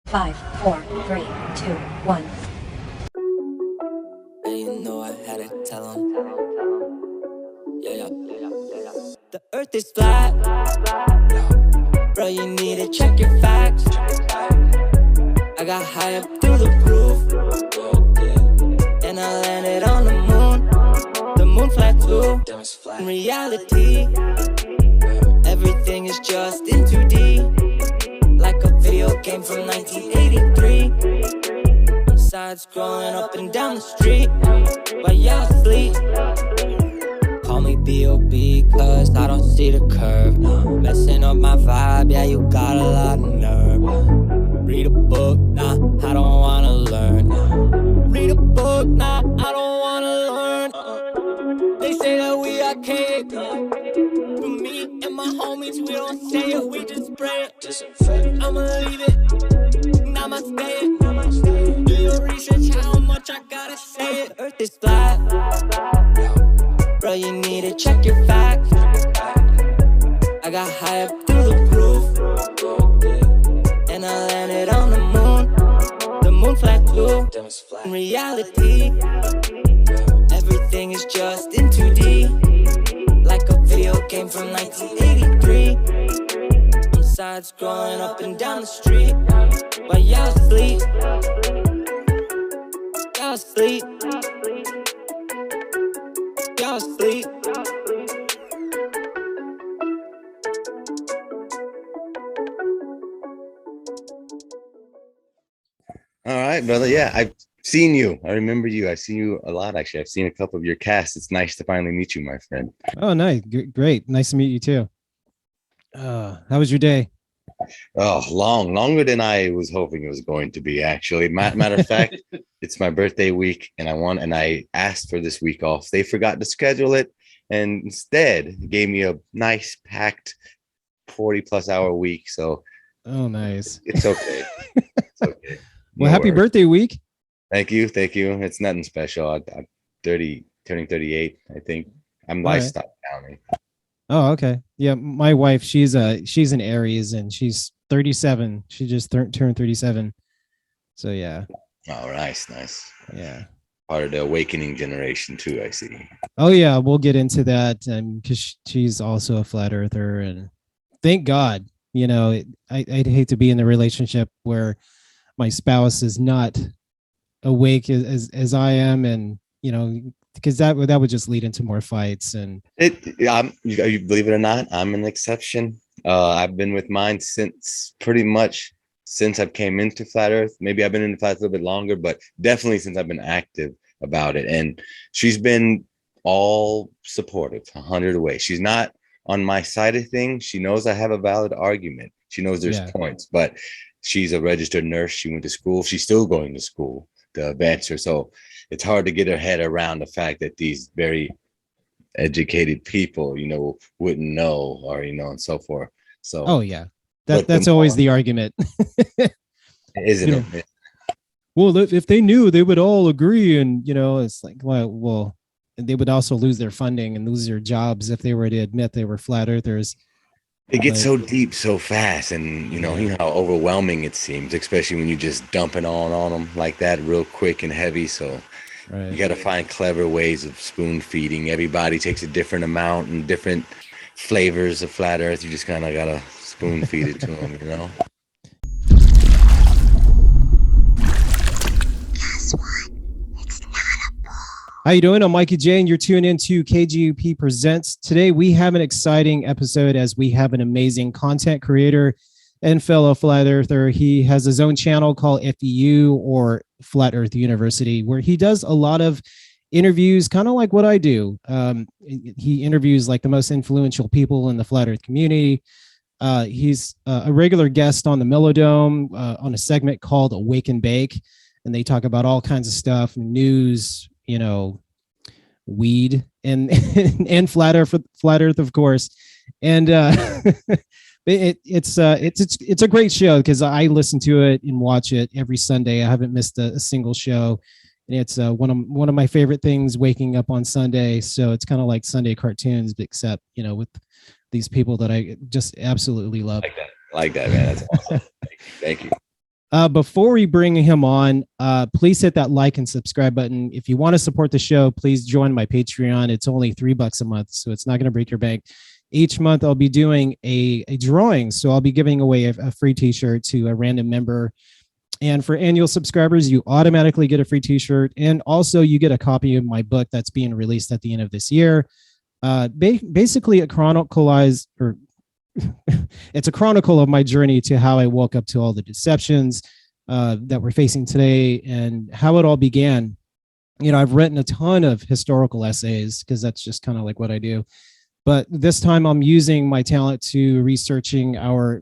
5, 4, 3, 2, 1. And you know I had to tell him. Yeah. The earth is flat. Bro, you need to check your facts. I got high up through the roof. And I landed on the moon. The moon flat too. In reality, everything is just in 2D. Like a video game from 1983. Sides scrolling up and down the street while y'all sleep. Call me B.O.B. cause I don't see the curve. Messing up my vibe, yeah, you got a lot of nerve. Read a book, nah, I don't wanna learn. Read a book, nah, I don't wanna learn. They say that we are king. For me and my homies, we don't say it, we just spray it. I'ma leave it, namaste. Do your research, how much I gotta say it. Earth is flat. Bro, you need to check your facts. I got high up through the roof. And I landed on the moon. The moon flat too. In reality, everything is just in 2D. Like a video game from 1983. I'm side scrolling up and down the street while y'all sleep. Y'all sleep. Y'all sleep. All right, brother. Yeah, I've seen you. I remember you. I've seen you a lot, actually. I've seen a couple of your casts. It's nice to finally meet you, my friend. Oh, nice. Great. Nice to meet you too. How was your day? Oh, longer than I was hoping it was going to be, actually. Matter of fact, it's my birthday week, and I asked for this week off. They forgot to schedule it, and instead gave me a nice packed 40+ hour week. So, oh, nice. It's okay. It's okay. Well, happy birthday week. Thank you. It's nothing special. I'm 30, turning 38. I think I stopped counting. Oh, okay. Yeah, my wife, she's an Aries and she's 37. She just turned 37. So yeah. Oh, nice. Yeah. Part of the awakening generation too, I see. Oh yeah, we'll get into that, and because she's also a flat earther, and thank God. You know, I'd hate to be in a relationship where my spouse is not awake as I am, and you know, because that would just lead into more fights. And you believe it or not, I'm an exception. I've been with mine pretty much since I came into flat earth. Maybe I've been in the flat a little bit longer, but definitely since I've been active about it. And she's been all supportive 100 ways. She's not on my side of things. She knows I have a valid argument. She knows there's points, but she's a registered nurse. She went to school. She's still going to school to advance her. So it's hard to get her head around the fact that these very educated people, you know, wouldn't know, or, you know, and so forth. So, oh yeah, that's always the argument. Isn't it? Well, if they knew, they would all agree. And, you know, it's like, well, they would also lose their funding and lose their jobs if they were to admit they were flat earthers. It gets so deep so fast, and you know how overwhelming it seems, especially when you just dump it on them like that real quick and heavy. So you got to find clever ways of spoon feeding. Everybody takes a different amount and different flavors of flat earth. You just kind of got to spoon feed it to them, you know? How you doing? I'm Mikey, Jayy, and you're tuning into KGUP Presents. Today, we have an exciting episode as we have an amazing content creator and fellow flat earther. He has his own channel called FEU, or Flat Earth University, where he does a lot of interviews, kind of like what I do. He interviews like the most influential people in the flat earth community. He's a regular guest on the Melodome on a segment called Awake and Bake, and they talk about all kinds of stuff, news, you know, weed and and flat earth, of course. And it's a great show because I listen to it and watch it every Sunday. I haven't missed a single show, and it's one of my favorite things, waking up on Sunday. So it's kind of like Sunday cartoons, except, you know, with these people that I just absolutely love. Like that, man. That's awesome. Thank you. Before we bring him on, please hit that like and subscribe button. If you want to support the show, please join my Patreon. It's only $3 a month, so it's not going to break your bank. Each month, I'll be doing a drawing. So I'll be giving away a free t-shirt to a random member. And for annual subscribers, you automatically get a free t-shirt. And also you get a copy of my book that's being released at the end of this year. Basically it's a chronicle of my journey to how I woke up to all the deceptions that we're facing today and how it all began. You know, I've written a ton of historical essays because that's just kind of like what I do. But this time I'm using my talent to researching our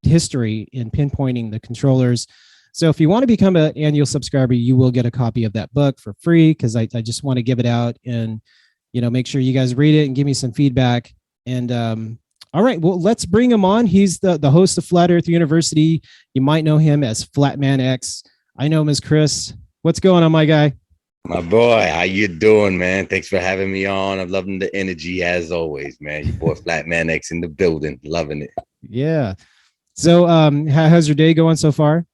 history in pinpointing the controllers. So if you want to become an annual subscriber, you will get a copy of that book for free because I just want to give it out and, make sure you guys read it and give me some feedback. And all right, well, let's bring him on. He's the host of Flat Earth University. You might know him as Flatman X. I know him as Chris. What's going on, my guy? My boy, how you doing, man? Thanks for having me on. I'm loving the energy as always, man. Your boy Flatman X in the building, loving it. Yeah. So how's your day going so far?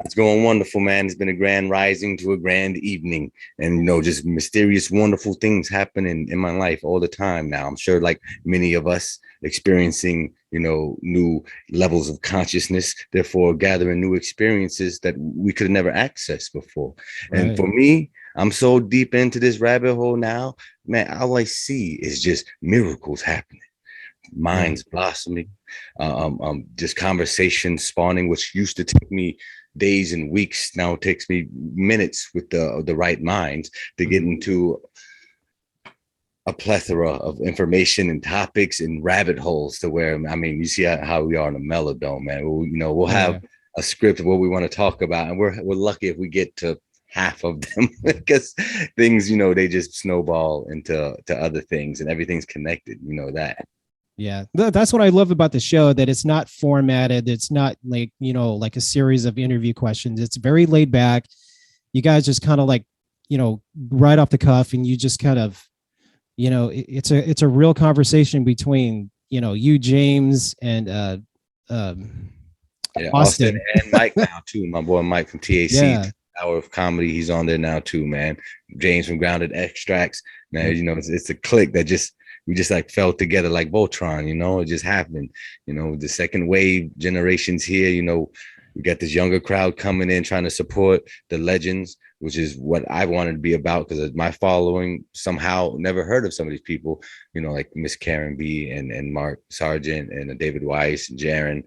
It's going wonderful, man. It's been a grand rising to a grand evening, and just mysterious, wonderful things happening in my life all the time now. I'm sure, like many of us, experiencing new levels of consciousness, therefore gathering new experiences that we could have never accessed before. Right. And for me, I'm so deep into this rabbit hole now, man. All I see is just miracles happening, minds blossoming, just conversations spawning, which used to take me days and weeks, now it takes me minutes with the right minds to get into a plethora of information and topics and rabbit holes to where, you see how we are in a melodome, man. We'll have a script of what we want to talk about, and we're lucky if we get to half of them because things, they just snowball into other things and everything's connected, that. Yeah, that's what I love about the show, that it's not formatted. It's not like, like a series of interview questions. It's very laid back. You guys just kind of like, right off the cuff, and you just kind of, it's a real conversation between, you, James, and Austin and Mike now too. My boy Mike from TAC. Yeah. Hour of Comedy. He's on there now too, man. James from Grounded Extracts, man. It's a clique that we just like fell together like Voltron, it just happened. The second wave generations here, we got this younger crowd coming in trying to support the legends, which is what I wanted to be about, because my following somehow never heard of some of these people, like Miss Karen B and Mark Sargent and David Weiss and Jaron,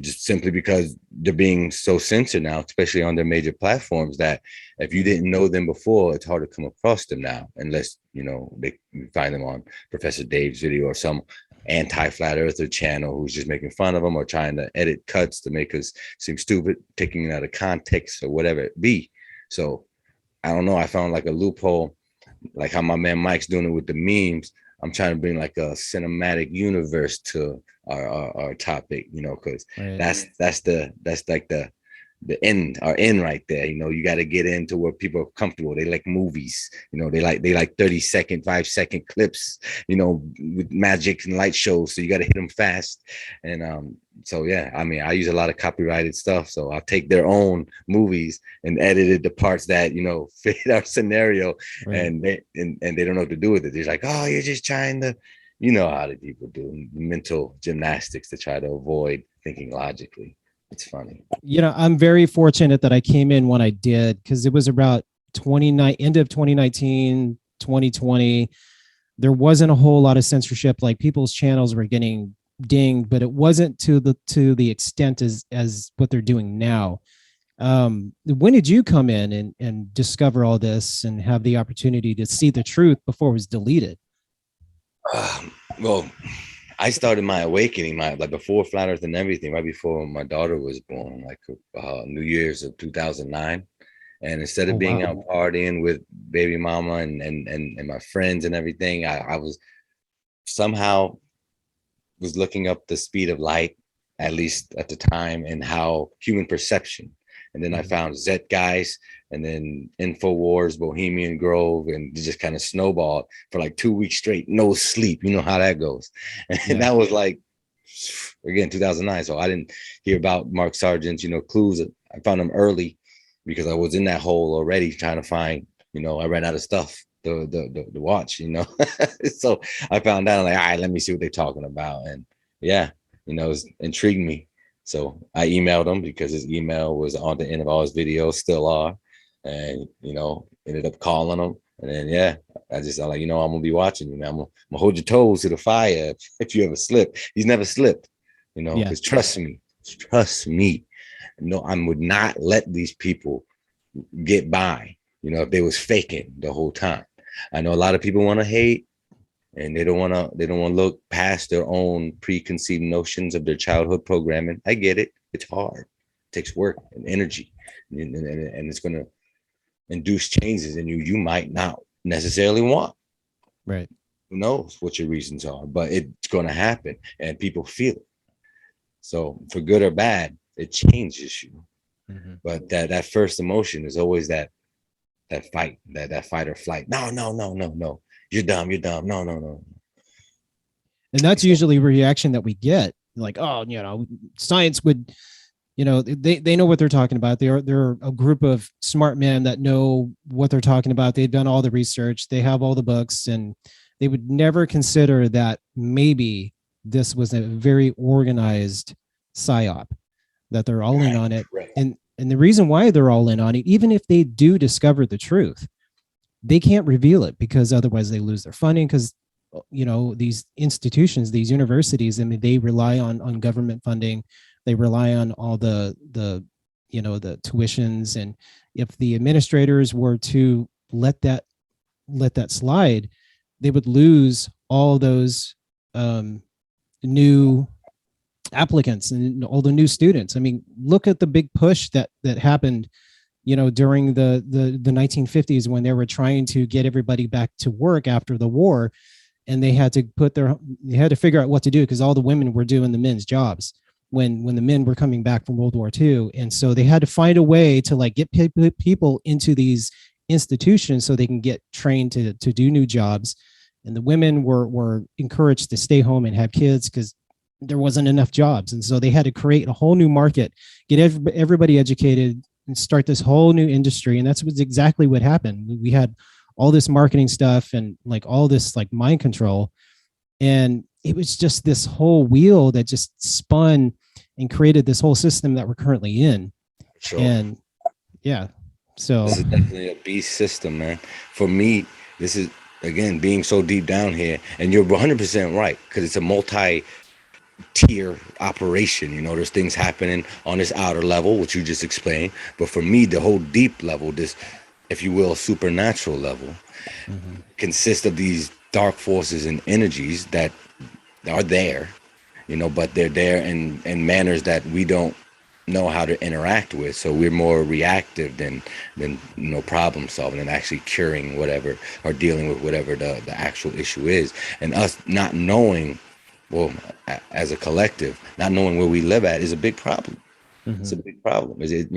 just simply because they're being so censored now, especially on their major platforms, that if you didn't know them before, it's hard to come across them now, unless, they find them on Professor Dave's video or some anti-flat earther channel who's just making fun of them or trying to edit cuts to make us seem stupid, taking it out of context or whatever it be. So I don't know. I found like a loophole, like how my man Mike's doing it with the memes. I'm trying to bring like a cinematic universe to our topic, because that's like our end right there. You got to get into where people are comfortable. They like movies, they like 30-second, 5-second clips, with magic and light shows. So you got to hit them fast. And so yeah, I use a lot of copyrighted stuff. So I'll take their own movies and edited the parts that fit our scenario, and they don't know what to do with it. They're like, oh, you're just trying to, how the people do mental gymnastics to try to avoid thinking logically. It's funny. I'm very fortunate that I came in when I did, because it was about end of 2019, 2020. There wasn't a whole lot of censorship. Like, people's channels were getting dinged, but it wasn't to the extent as what they're doing now. When did you come in and discover all this and have the opportunity to see the truth before it was deleted? Well, I started my awakening, like before Flat Earth and everything, right before my daughter was born, like New Year's of 2009. And instead of being out partying with baby mama and my friends and everything, I was somehow looking up the speed of light, at least at the time, and how human perception. And then I found Zet Guys, and then InfoWars, Bohemian Grove, and it just kind of snowballed for like 2 weeks straight, no sleep. You know how that goes. And that was like again, 2009. So I didn't hear about Mark Sargent's, clues. I found them early because I was in that hole already trying to find, I ran out of stuff to watch, So I found out, I'm like, all right, let me see what they're talking about. And yeah, it intrigued me. So I emailed him because his email was on the end of all his videos, still are. And, ended up calling him. And then, yeah, I'm like, I'm going to be watching you, man. I'm going to hold your toes to the fire if you ever slip. He's never slipped, because trust me, I would not let these people get by, if they was faking the whole time. I know a lot of people want to hate, and they don't want to look past their own preconceived notions of their childhood programming. I get it. It's hard. It takes work and energy, and it's going to induce changes in you might not necessarily want. Right. Who knows what your reasons are, but it's going to happen, and people feel it. So for good or bad, it changes you. Mm-hmm. But that first emotion is always that fight, that fight or flight. No. You're dumb. No. And that's usually a reaction that we get. Like, oh, science would, they know what they're talking about. They're a group of smart men that know what they're talking about. They've done all the research. They have all the books, and they would never consider that maybe this was a very organized psyop, that they're all in on it. Right. And the reason why they're all in on it, even if they do discover the truth, they can't reveal it because otherwise they lose their funding. Because, these institutions, these universities, they rely on government funding. They rely on all the tuitions. And if the administrators were to let that slide, they would lose all those new applicants and all the new students. I mean, look at the big push that happened, during the 1950s when they were trying to get everybody back to work after the war, and they had to figure out what to do because all the women were doing the men's jobs when the men were coming back from World War II. And so they had to find a way to get people into these institutions so they can get trained to do new jobs. And the women were encouraged to stay home and have kids because there wasn't enough jobs. And so they had to create a whole new market, get everybody educated, and start this whole new industry. And that's exactly what happened. We had all this marketing stuff and all this mind control. And it was just this whole wheel that just spun and created this whole system that we're currently in. Sure. And yeah, so this is definitely a beast system, man. For me, this is, again, being so deep down here, and you're 100% right, because it's a multi-tier operation. There's things happening on this outer level, which you just explained. But for me, the whole deep level, this, if you will, supernatural level, consists of these dark forces and energies that are there, but they're there in manners that we don't know how to interact with. So we're more reactive than problem solving and actually curing whatever or dealing with whatever the actual issue is. And us not knowing, well, as a collective, not knowing where we live at is a big problem. It's a big problem. Is it,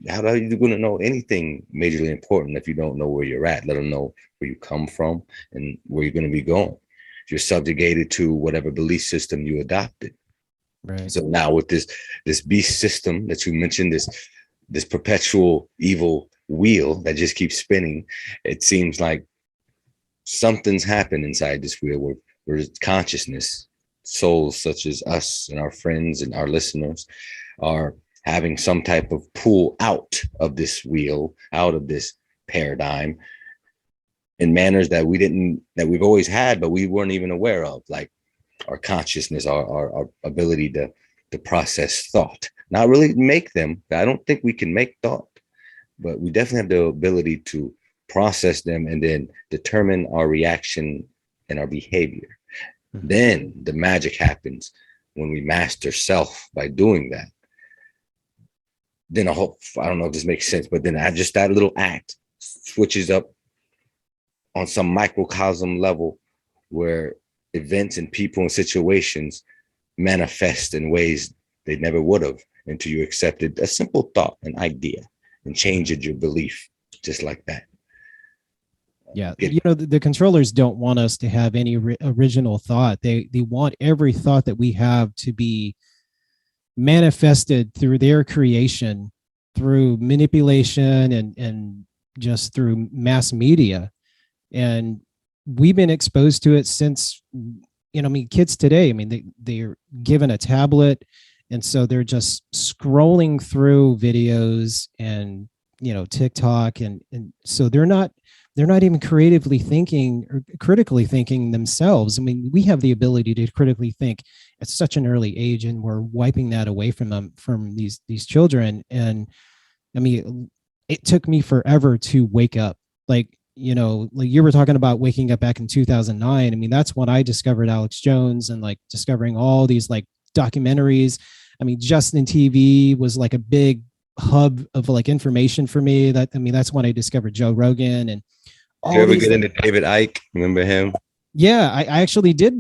how are you going to know anything majorly important if you don't know where you're at, let alone know where you come from and where you're going to be going? You're subjugated to whatever belief system you adopted. Right. So now with this beast system that you mentioned, this perpetual evil wheel that just keeps spinning, it seems like something's happened inside this wheel where consciousness, souls such as us and our friends and our listeners are having some type of pull out of this wheel, out of this paradigm, in manners that we've always had, but we weren't even aware of, like our consciousness, our ability to process thought. Not really make them. I don't think we can make thought, but we definitely have the ability to process them and then determine our reaction and our behavior. Then the magic happens when we master self by doing that. Then I don't know if this makes sense, but then just that little act switches up on some microcosm level where events and people and situations manifest in ways they never would have until you accepted a simple thought, an idea, and changed your belief just like that. Yeah, the controllers don't want us to have any original thought. They want every thought that we have to be manifested through their creation, through manipulation and just through mass media. And we've been exposed to it since, I mean, kids today, I mean, they're given a tablet, and so they're just scrolling through videos and, TikTok, and so they're not even creatively thinking or critically thinking themselves. I mean, we have the ability to critically think at such an early age, and we're wiping that away from them, from these children. And I mean, it took me forever to wake up. Like you were talking about waking up back in 2009. I mean, that's when I discovered Alex Jones and like discovering all these like documentaries. I mean, Justin TV was like a big hub of like information for me. That's when I discovered Joe Rogan and all. Did you ever these, get into David Icke? Remember him? Yeah, I actually did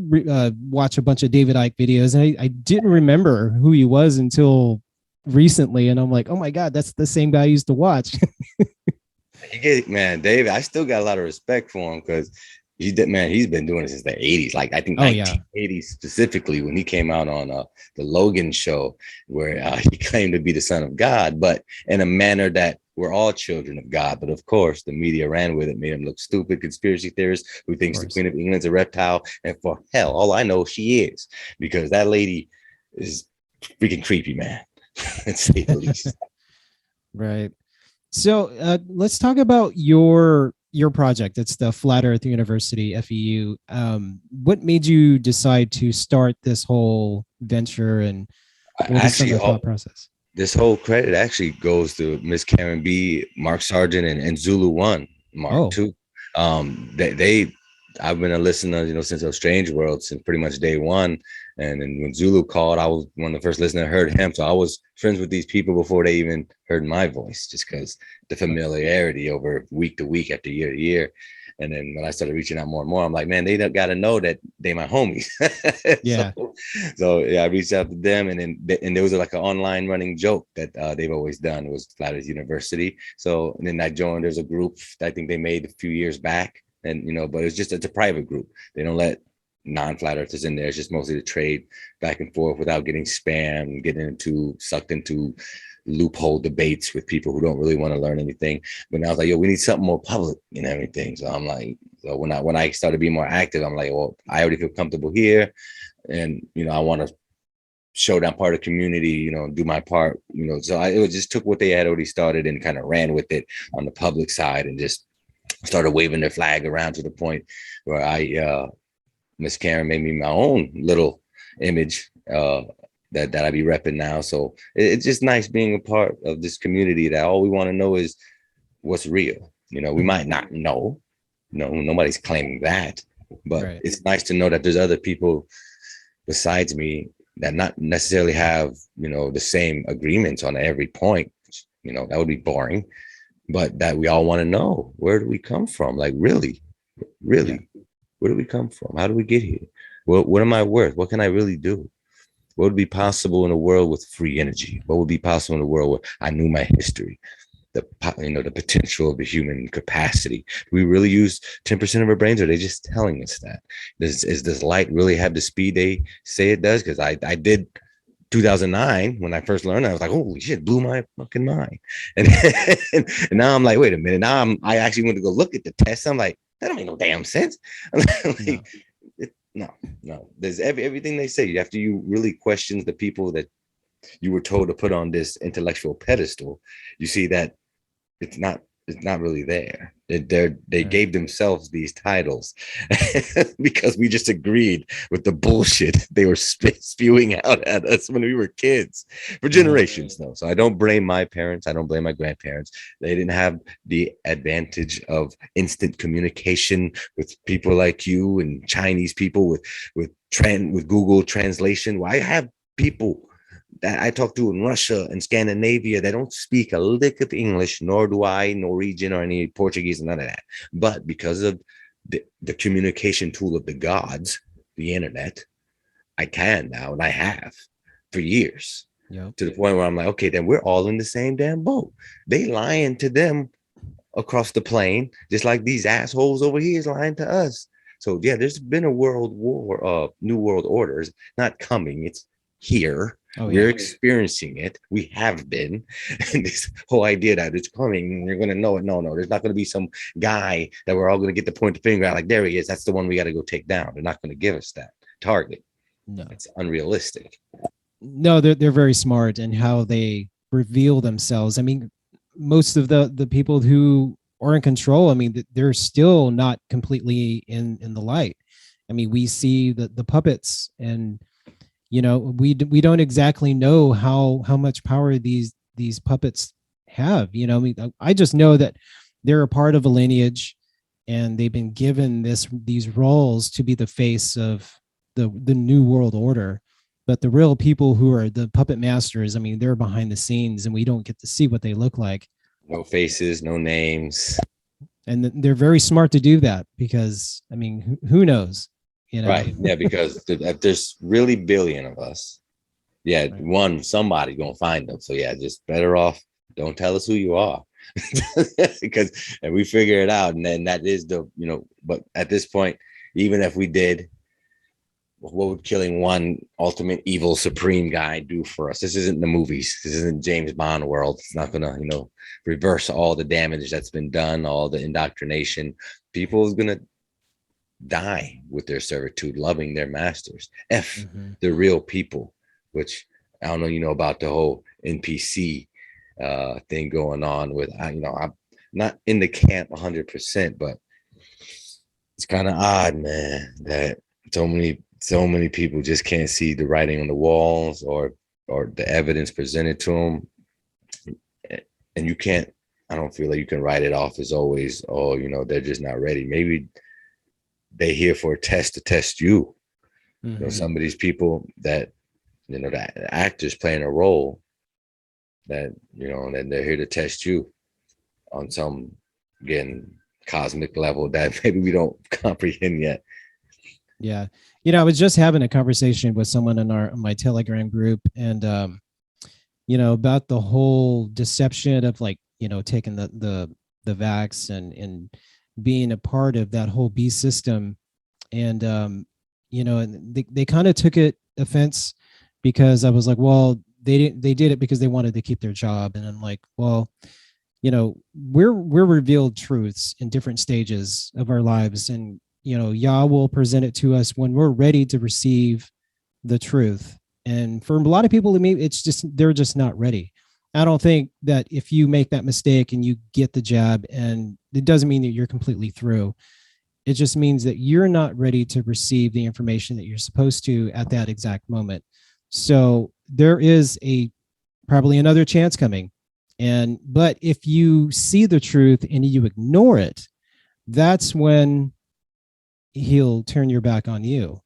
watch a bunch of David Icke videos, and I didn't remember who he was until recently. And I'm like, oh my God, that's the same guy I used to watch. Man, David, I still got a lot of respect for him because he's been doing it since the 80s. Like I think 1980s specifically, when he came out on the Logan show, where he claimed to be the son of God, but in a manner that we're all children of God. But of course, the media ran with it, made him look stupid, conspiracy theorist who thinks the Queen of England's a reptile. And for hell, all I know she is, because that lady is freaking creepy, man. Let's say the least. Right. So let's talk about your project. It's the Flat Earth University, FEU. What made you decide to start this whole venture, and what was some of the thought process? This whole credit actually goes to Miss Karen B, Mark Sargent, and Zulu One, Mark too. I've been a listener, since a Strange World, since pretty much day one. And then when Zulu called, I was one of the first listeners heard him. So I was friends with these people before they even heard my voice, just because the familiarity over week to week, after year to year. And then when I started reaching out more and more, I'm like, man, they got to know that they my homies. Yeah. So I reached out to them, and there was like an online running joke that they've always done. It was Flat Earth University. So and then I joined. There's a group I think they made a few years back, and but it's a private group. They don't let non-flat earthers in there. It's just mostly to trade back and forth without getting spammed, sucked into loophole debates with people who don't really want to learn anything. But now I was like, we need something more public and everything. So I'm like, when I started being more active, I'm like, well, I already feel comfortable here, and I want to show that part of the community, do my part, So it just took what they had already started and kind of ran with it on the public side, and just started waving their flag around to the point where Miss Karen made me my own little image that I be repping now. So it's just nice being a part of this community that all we want to know is what's real. We might not know. Nobody's claiming that, but It's nice to know that there's other people besides me that not necessarily have, the same agreements on every point. That would be boring, but that we all want to know, where do we come from? Like, really, where do we come from? How do we get here? What am I worth? What can I really do? What would be possible in a world with free energy? What would be possible in a world where I knew my history, the potential of the human capacity? Do we really use 10% of our brains, or are they just telling us that? Is this light really have the speed they say it does? Because I did 2009 when I first learned, I was like, holy shit, blew my fucking mind. And now I'm like, wait a minute. Now I actually went to go look at the test. I'm like, that don't make no damn sense. No. There's everything they say. After you really question the people that you were told to put on this intellectual pedestal, you see that it's not really there. They gave themselves these titles because we just agreed with the bullshit they were spewing out at us when we were kids for generations, though. So I don't blame my parents. I don't blame my grandparents. They didn't have the advantage of instant communication with people like you and Chinese people with Google Translation. Well, I have people that I talk to in Russia and Scandinavia, they don't speak a lick of English, nor do I, Norwegian or any Portuguese, none of that. But because of the communication tool of the gods, the internet, I can now, and I have for years. Yep. To the point where I'm like, okay, then we're all in the same damn boat. They lying to them across the plane, just like these assholes over here is lying to us. So yeah, there's been a world war, new world order. It's not coming, it's here. Oh, We're yeah. experiencing it. We have been. And this whole idea that it's coming, you're gonna know it. No, there's not gonna be some guy that we're all gonna get to point the finger at, like, there he is. That's the one we gotta go take down. They're not gonna give us that target. No. It's unrealistic. No, they're very smart in how they reveal themselves. I mean, most of the people who are in control, I mean, they're still not completely in the light. I mean, we see the puppets, and we don't exactly know how much power these puppets have. I mean, I just know that they're a part of a lineage, and they've been given these roles to be the face of the new world order. But the real people who are the puppet masters, I mean, they're behind the scenes, and we don't get to see what they look like. No faces, no names. And they're very smart to do that, because, I mean, who knows? Right. Yeah, because if there's really billion of us, yeah, Right. somebody gonna find them. So yeah, just better off don't tell us who you are. Because if we figure it out, and then that is but at this point, even if we did, what would killing one ultimate evil supreme guy do for us? This isn't the movies. This isn't James Bond world. It's not gonna, reverse all the damage that's been done, all the indoctrination. People is gonna die with their servitude, loving their masters. Mhm. The real people, which I don't know, about the whole NPC thing going on with, I'm not in the camp 100%, but it's kind of odd, man, that so many people just can't see the writing on the walls, or the evidence presented to them. And you can't, I don't feel like you can write it off as always, oh, they're just not ready. Maybe they here for a test to test you. Mhm. Some of these people that, the actors playing a role that, and they're here to test you on some, again, cosmic level that maybe we don't comprehend yet. Yeah. I was just having a conversation with someone in my Telegram group, and about the whole deception of, like, taking the vax and being a part of that whole B system. And and they kind of took it offense, because I was like, well, they did it because they wanted to keep their job. And I'm like, well, we're revealed truths in different stages of our lives, and Yah will present it to us when we're ready to receive the truth. And for a lot of people, it's just, they're just not ready. I don't think that if you make that mistake and you get the jab, and it doesn't mean that you're completely through. It just means that you're not ready to receive the information that you're supposed to at that exact moment. So there is probably another chance coming. But if you see the truth and you ignore it, that's when he'll turn your back on you.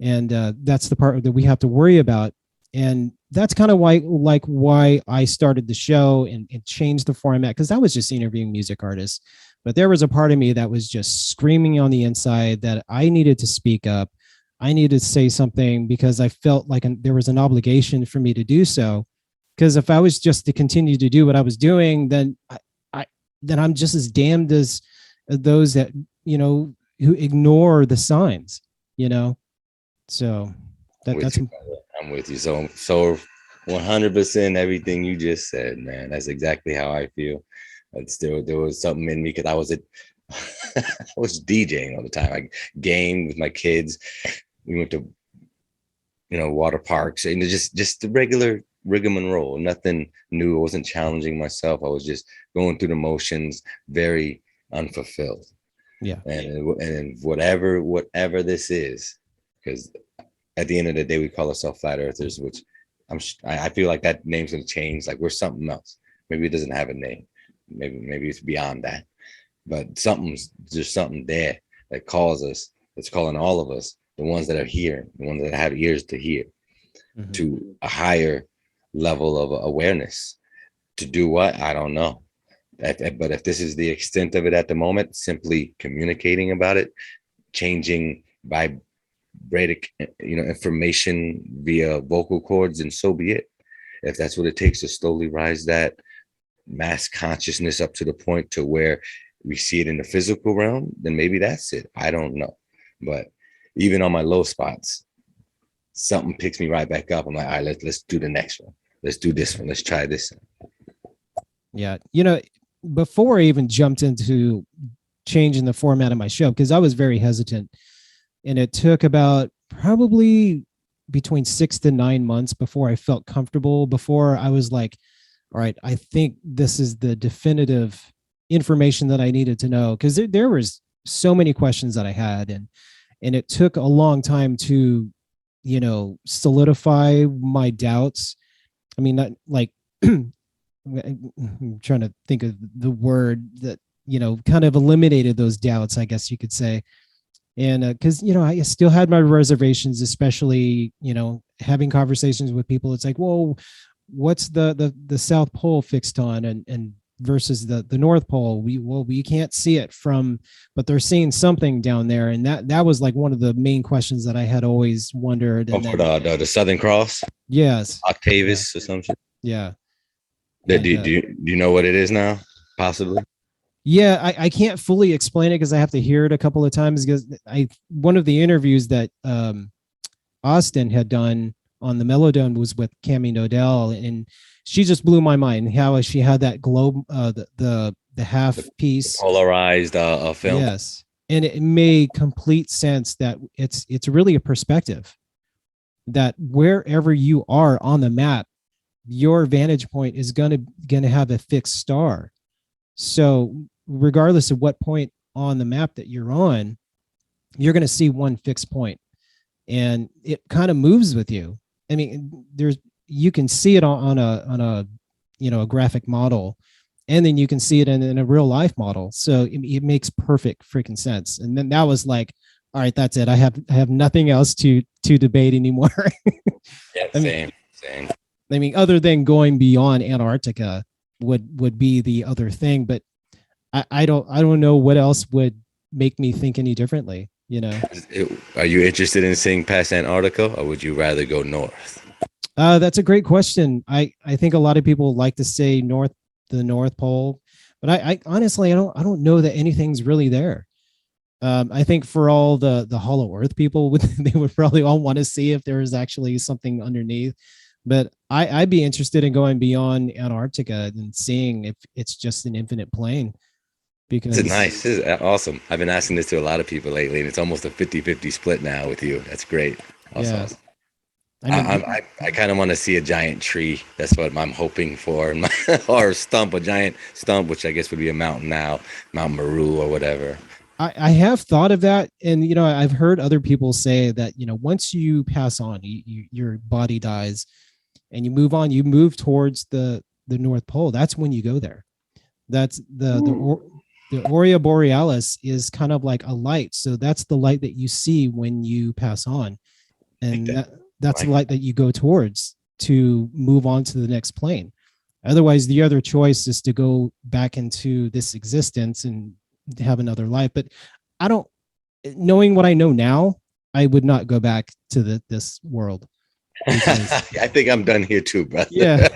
And that's the part that we have to worry about. And that's kind of why I started the show and changed the format, because I was just interviewing music artists. But there was a part of me that was just screaming on the inside that I needed to speak up. I needed to say something, because I felt like there was an obligation for me to do so. Because if I was just to continue to do what I was doing, then I'm just as damned as those that, who ignore the signs, So that's I'm with you. So 100% everything you just said, man. That's exactly how I feel. There was something in me, because I was DJing all the time. I gamed with my kids. We went to water parks, and just the regular rigmarole. Nothing new. I wasn't challenging myself. I was just going through the motions, very unfulfilled. Yeah. And whatever this is, because at the end of the day, we call ourselves flat earthers, which I feel like that name's going to change. Like, we're something else. Maybe it doesn't have a name. Maybe it's beyond that. But there's something there that calls us. That's calling all of us, the ones that are hearing, the ones that have ears to hear, Mhm. to a higher level of awareness. To do what? I don't know. But if this is the extent of it at the moment, simply communicating about it, changing vibratic, information via vocal cords, and so be it. If that's what it takes to slowly rise that mass consciousness up to the point to where we see it in the physical realm, then maybe that's it. I don't know. But even on my low spots, something picks me right back up. I'm like, all right, let's do the next one. Let's do this one. Let's try this. Yeah. Before I even jumped into changing the format of my show, because I was very hesitant, and it took about probably between 6 to 9 months before I felt comfortable, before I was like, all right, I think this is the definitive information that I needed to know. Because there was so many questions that I had, and it took a long time to, solidify my doubts. I mean, not like I'm trying to think of the word that, kind of eliminated those doubts, I guess you could say. And because, I still had my reservations, especially, having conversations with people. It's like, well, what's the South Pole fixed on, and versus the North Pole? We can't see it from, but they're seeing something down there. And that was like one of the main questions that I had always wondered. And for the Southern Cross? Yes. Octavius or something? Yeah. Do you know what it is now? Possibly. Yeah, I can't fully explain it because I have to hear it a couple of times, because one of the interviews that Austin had done on the Melodome was with Cammie Nodell, and she just blew my mind how she had that globe, the half piece polarized film. Yes, and it made complete sense that it's really a perspective, that wherever you are on the map, your vantage point is gonna have a fixed star. So regardless of what point on the map that you're on, you're going to see one fixed point, and it kind of moves with you. I mean, you can see it on a a graphic model, and then you can see it in a real life model. So it makes perfect freaking sense. And then that was like, all right, that's it. I have nothing else to debate anymore. Yeah, same. I mean, other than going beyond Antarctica would be the other thing, but I don't know what else would make me think any differently. Are you interested in seeing past Antarctica, or would you rather go north? That's a great question. I think a lot of people like to say the North Pole, but I honestly I don't know that anything's really there. I think for all the Hollow Earth people, they would probably all want to see if there is actually something underneath. But I'd be interested in going beyond Antarctica and seeing if it's just an infinite plane. Because it's nice. This is awesome. I've been asking this to a lot of people lately, and it's almost a 50-50 split now with you. That's great. That's awesome. I kind of want to see a giant tree. That's what I'm hoping for. Or a giant stump, which I guess would be a mountain now, Mount Meru or whatever. I have thought of that. And, I've heard other people say that, once you pass on, your body dies and you move on, you move towards the North Pole. That's when you go there. That's the Aurea Borealis is kind of like a light. So that's the light that you see when you pass on. And that's the light that you go towards to move on to the next plane. Otherwise, the other choice is to go back into this existence and have another life. But knowing what I know now, I would not go back to this world. I think I'm done here too, brother. Yeah.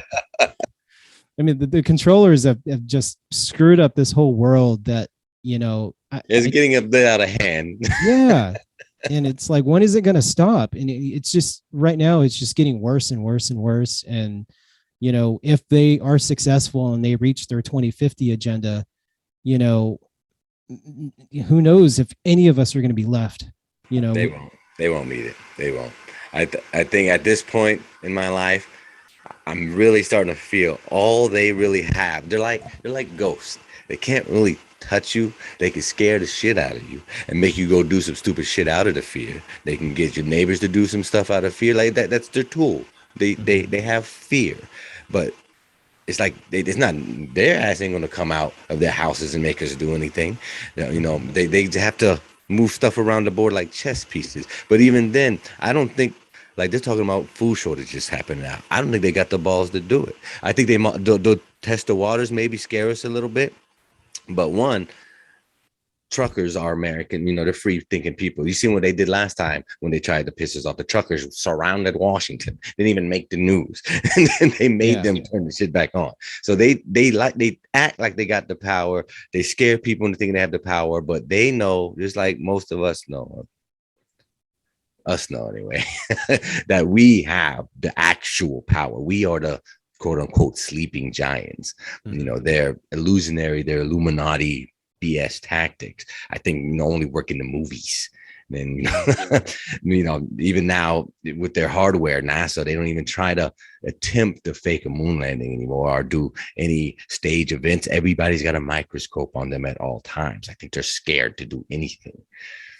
I mean, the controllers have just screwed up this whole world that, it's getting a bit out of hand. Yeah. And it's like, when is it going to stop? And it's just right now, it's just getting worse and worse and worse. And, if they are successful and they reach their 2050 agenda, who knows if any of us are going to be left, They won't meet it. They won't. I think at this point in my life, I'm really starting to feel all they really have. They're like ghosts. They can't really touch you. They can scare the shit out of you and make you go do some stupid shit out of the fear. They can get your neighbors to do some stuff out of fear. Like that. That's their tool. They have fear, but it's like it's not their ass ain't gonna come out of their houses and make us do anything. They have to move stuff around the board like chess pieces. But even then, I don't think. Like they're talking about food shortages happening now. I don't think they got the balls to do it. I think they'll test the waters, maybe scare us a little bit. But one, truckers are American, they're free thinking people. You seen what they did last time when they tried to piss us off. The truckers surrounded Washington, didn't even make the news, and then they made them turn the shit back on. So they act like they got the power. They scare people into thinking they have the power, but they know, just like most of us know anyway, that we have the actual power. We are the quote unquote sleeping giants. They're illusionary, they're Illuminati BS tactics. I think only work in the movies. Then even now with their hardware, NASA, they don't even try to attempt to fake a moon landing anymore or do any stage events. Everybody's got a microscope on them at all times. I think they're scared to do anything.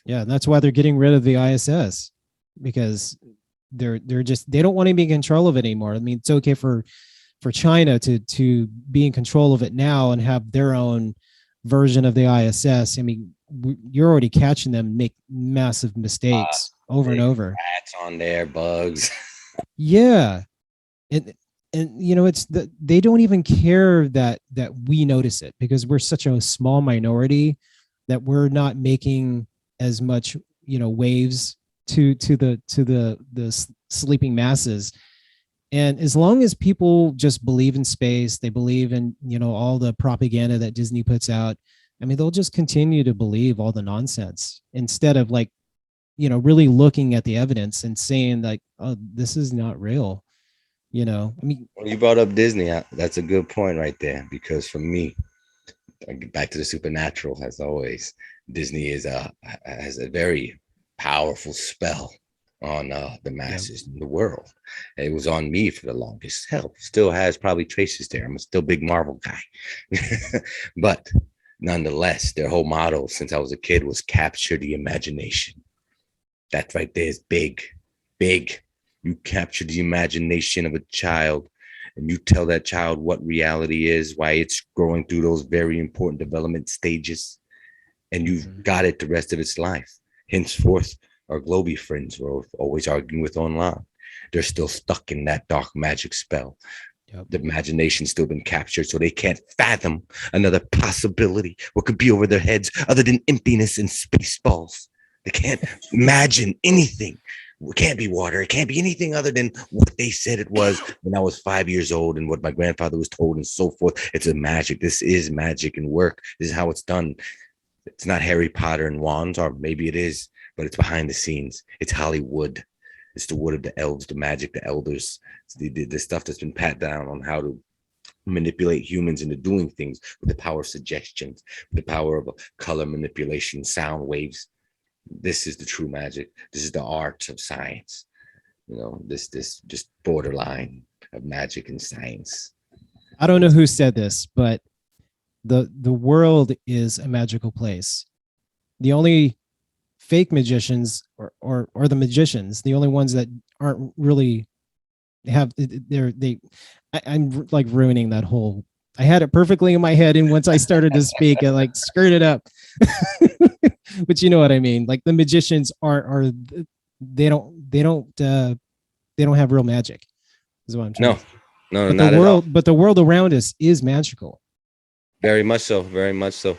Yeah, that's why they're getting rid of the ISS, because they don't want to be in control of it anymore. I mean, it's okay for China to be in control of it now and have their own version of the ISS. I mean, you're already catching them make massive mistakes over and over. Rats on there, bugs. Yeah, and it's they don't even care that we notice it, because we're such a small minority that we're not making as much waves to the sleeping masses. And as long as people just believe in space, they believe in, all the propaganda that Disney puts out, I mean, they'll just continue to believe all the nonsense instead of really looking at the evidence and saying like, oh, this is not real. I mean, well, you brought up Disney. That's a good point right there, because for me, I get back to the supernatural as always. Disney has a very powerful spell on the masses in the world. It was on me for the longest. Hell, still has probably traces there. I'm a still big Marvel guy. But nonetheless, their whole motto since I was a kid was capture the imagination. That right there is big. You capture the imagination of a child and you tell that child what reality is, why it's growing through those very important development stages, and you've got it the rest of its life. Henceforth, our Globey friends we're always arguing with online, they're still stuck in that dark magic spell. Yep. The imagination's still been captured, so they can't fathom another possibility, what could be over their heads other than emptiness and space balls. They can't imagine anything. It can't be water. It can't be anything other than what they said it was when I was 5 years old and what my grandfather was told and so forth. It's a magic. This is magic and work. This is how it's done. It's not Harry Potter and wands, or maybe it is, but it's behind the scenes. It's Hollywood. It's the wood of the elves, the magic, the elders. It's the stuff that's been pat down on how to manipulate humans into doing things with the power of suggestions, with the power of color manipulation, sound waves. This is the true magic. This is the art of science. This just borderline of magic and science. I don't know who said this, but the world is a magical place. The only fake magicians or the magicians, the only ones that aren't really have I'm like ruining that whole. I had it perfectly in my head, and once I started to speak, I like screwed it up. But you know what I mean? Like the magicians they don't have real magic. Is what I'm trying. No, but not the world, at all. But the world around us is magical. Very much so. Very much so.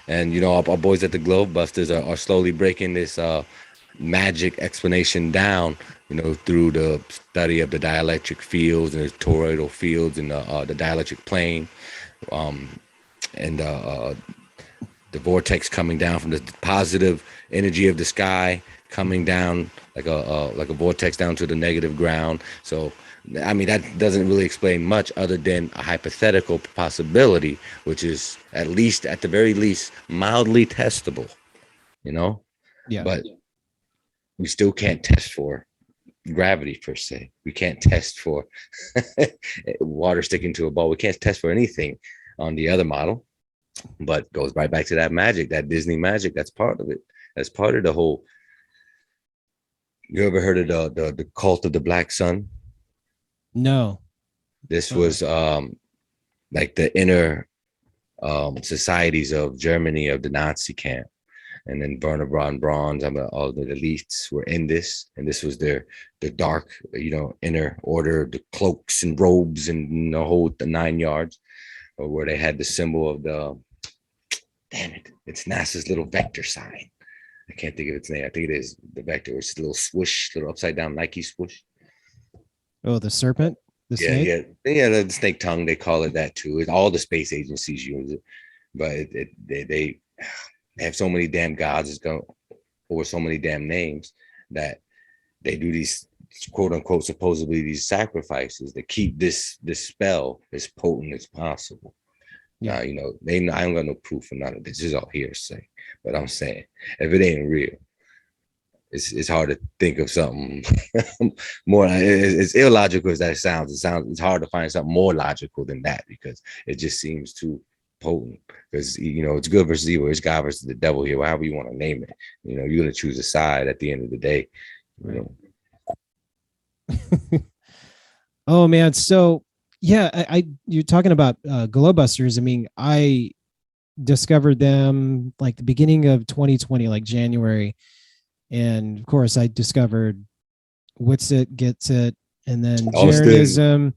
And our boys at the Globe Busters are slowly breaking this magic explanation down, through the study of the dielectric fields and the toroidal fields and the dielectric plane, and the vortex coming down from the positive energy of the sky coming down like a vortex down to the negative ground. So, I mean, that doesn't really explain much other than a hypothetical possibility, which is at the very least, mildly testable, Yeah. But we still can't test for gravity per se. We can't test for water sticking to a ball. We can't test for anything on the other model, but goes right back to that magic, that Disney magic. That's part of it. That's part of the whole. You ever heard of the cult of the Black Sun? No. This was like the inner societies of Germany of the Nazi camp. And then Werner von Braun's, all the elites were in this, and this was the dark, inner order, the cloaks and robes and the 9 yards, where they had the symbol of the, damn it, It's NASA's little vector sign. I can't think of its name. I think it is the vector. It's a little swoosh, little upside down Nike swoosh. Oh, the serpent, the Yeah, snake. yeah. The snake tongue. They call it that too. All the space agencies use it, but they have so many damn gods. It's going over so many damn names that they do these quote unquote supposedly these sacrifices that keep this spell as potent as possible. Yeah. You know, I don't got no proof for none of this. This is all hearsay. But I'm saying, if it ain't real, it's hard to think of something more. It's illogical as that sounds. It's hard to find something more logical than that because it just seems too potent. Because you know, it's good versus evil. It's God versus the devil here. However you want to name it. You know, you're gonna choose a side at the end of the day. You know. Oh man, so yeah, you're talking about Glowbusters. I mean, I discovered them like the beginning of 2020, like January, and of course, I discovered What's It Gets It, and then Jairism,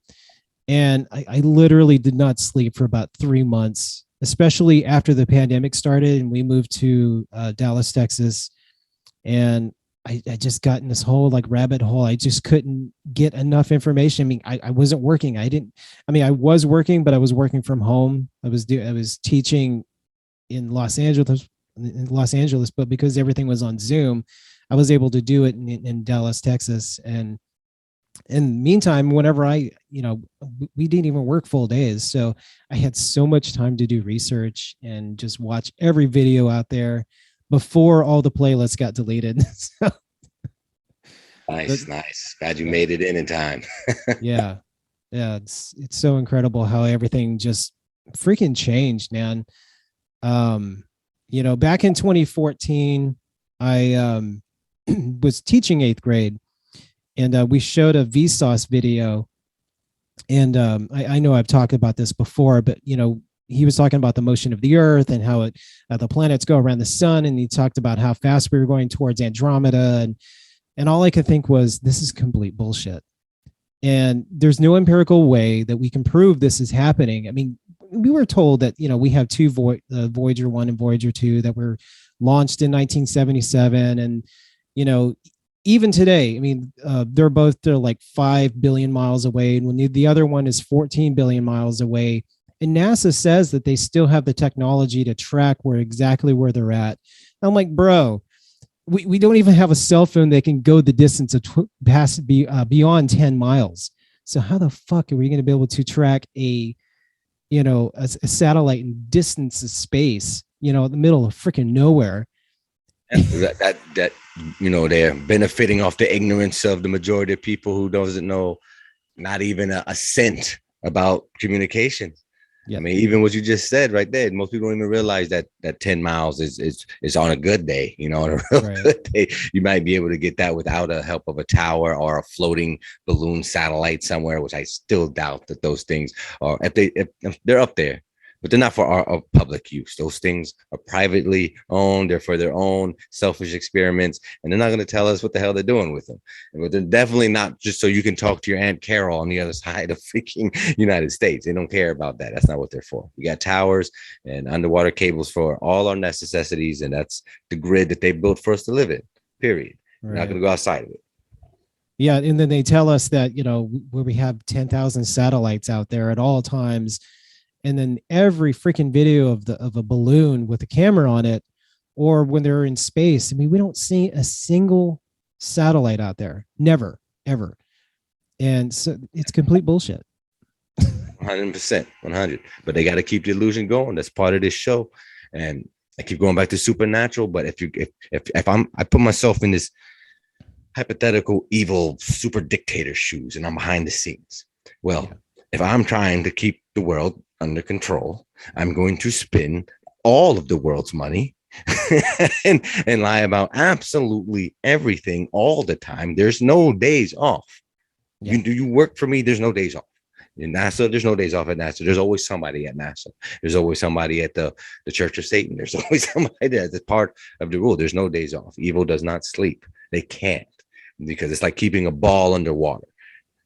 and I literally did not sleep for about 3 months, especially after the pandemic started and we moved to Dallas, Texas, and I just got in this whole like rabbit hole. I just couldn't get enough information. I mean, I wasn't working. I was working, but I was working from home. I was teaching in Los Angeles, but because everything was on Zoom, I was able to do it in Dallas, Texas. And in the meantime, whenever we didn't even work full days. So I had so much time to do research and just watch every video out there before all the playlists got deleted. So, nice. Glad you made it in time. yeah. It's so incredible how everything just freaking changed, man. Back in 2014, I was teaching 8th grade, and we showed a Vsauce video. And I know I've talked about this before, but he was talking about the motion of the Earth and how the planets go around the sun, and he talked about how fast we were going towards Andromeda, and all I could think was, this is complete bullshit. And there's no empirical way that we can prove this is happening. I mean, we were told that we have two Voyager 1 and Voyager 2 that were launched in 1977, and even today, I mean, they're like 5 billion miles away, and when the other one is 14 billion miles away. And NASA says that they still have the technology to track exactly where they're at. I'm like, bro, we don't even have a cell phone that can go the distance of beyond 10 miles. So how the fuck are we going to be able to track a satellite in distance of space, in the middle of freaking nowhere? that they're benefiting off the ignorance of the majority of people who doesn't know not even a cent about communication. Yeah. I mean, even what you just said right there, most people don't even realize that 10 miles is on a good day. On a real good day, you might be able to get that without the help of a tower or a floating balloon satellite somewhere, which I still doubt that those things are, if they're up there, but they're not for our public use. Those things are privately owned. They're for their own selfish experiments, and they're not going to tell us what the hell they're doing with them. But they're definitely not just so you can talk to your Aunt Carol on the other side of freaking United States. They don't care about that. That's not what they're for. We got towers and underwater cables for all our necessities, and that's the grid that they built for us to live in, period. We're not going to go outside of it. Yeah, and then they tell us that, where we have 10,000 satellites out there at all times, and then every freaking video of a balloon with a camera on it, or when they're in space, I mean, we don't see a single satellite out there, never, ever. And so it's complete bullshit. 100%, 100. But they got to keep the illusion going. That's part of this show. And I keep going back to supernatural. But if I put myself in this hypothetical evil super dictator shoes, and I'm behind the scenes. Well, if I'm trying to keep the world under control, I'm going to spend all of the world's money and lie about absolutely everything all the time. There's no days off. Yeah. You work for me, there's no days off. In NASA, there's no days off at NASA. There's always somebody at NASA. There's always somebody at the Church of Satan. There's always somebody there. That's part of the rule. There's no days off. Evil does not sleep. They can't, because it's like keeping a ball underwater.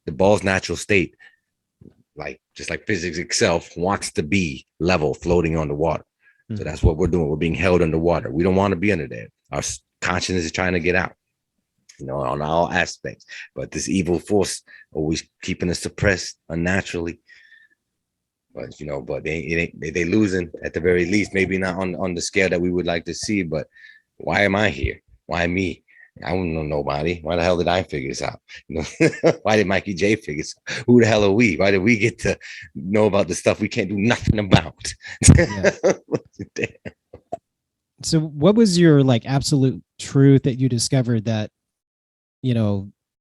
The ball's natural state, just like physics itself, wants to be level, floating on the water. So that's what we're doing. We're being held underwater. We don't want to be under there. Our consciousness is trying to get out, on all aspects. But this evil force always keeping us suppressed unnaturally. But but they losing at the very least. Maybe not on the scale that we would like to see. But why am I here? Why me? I don't know nobody. Why the hell did I figure this out? Why did Mikey Jayy figure this out? Who the hell are we? Why did we get to know about the stuff we can't do nothing about? Yeah. So what was your absolute truth that you discovered that, you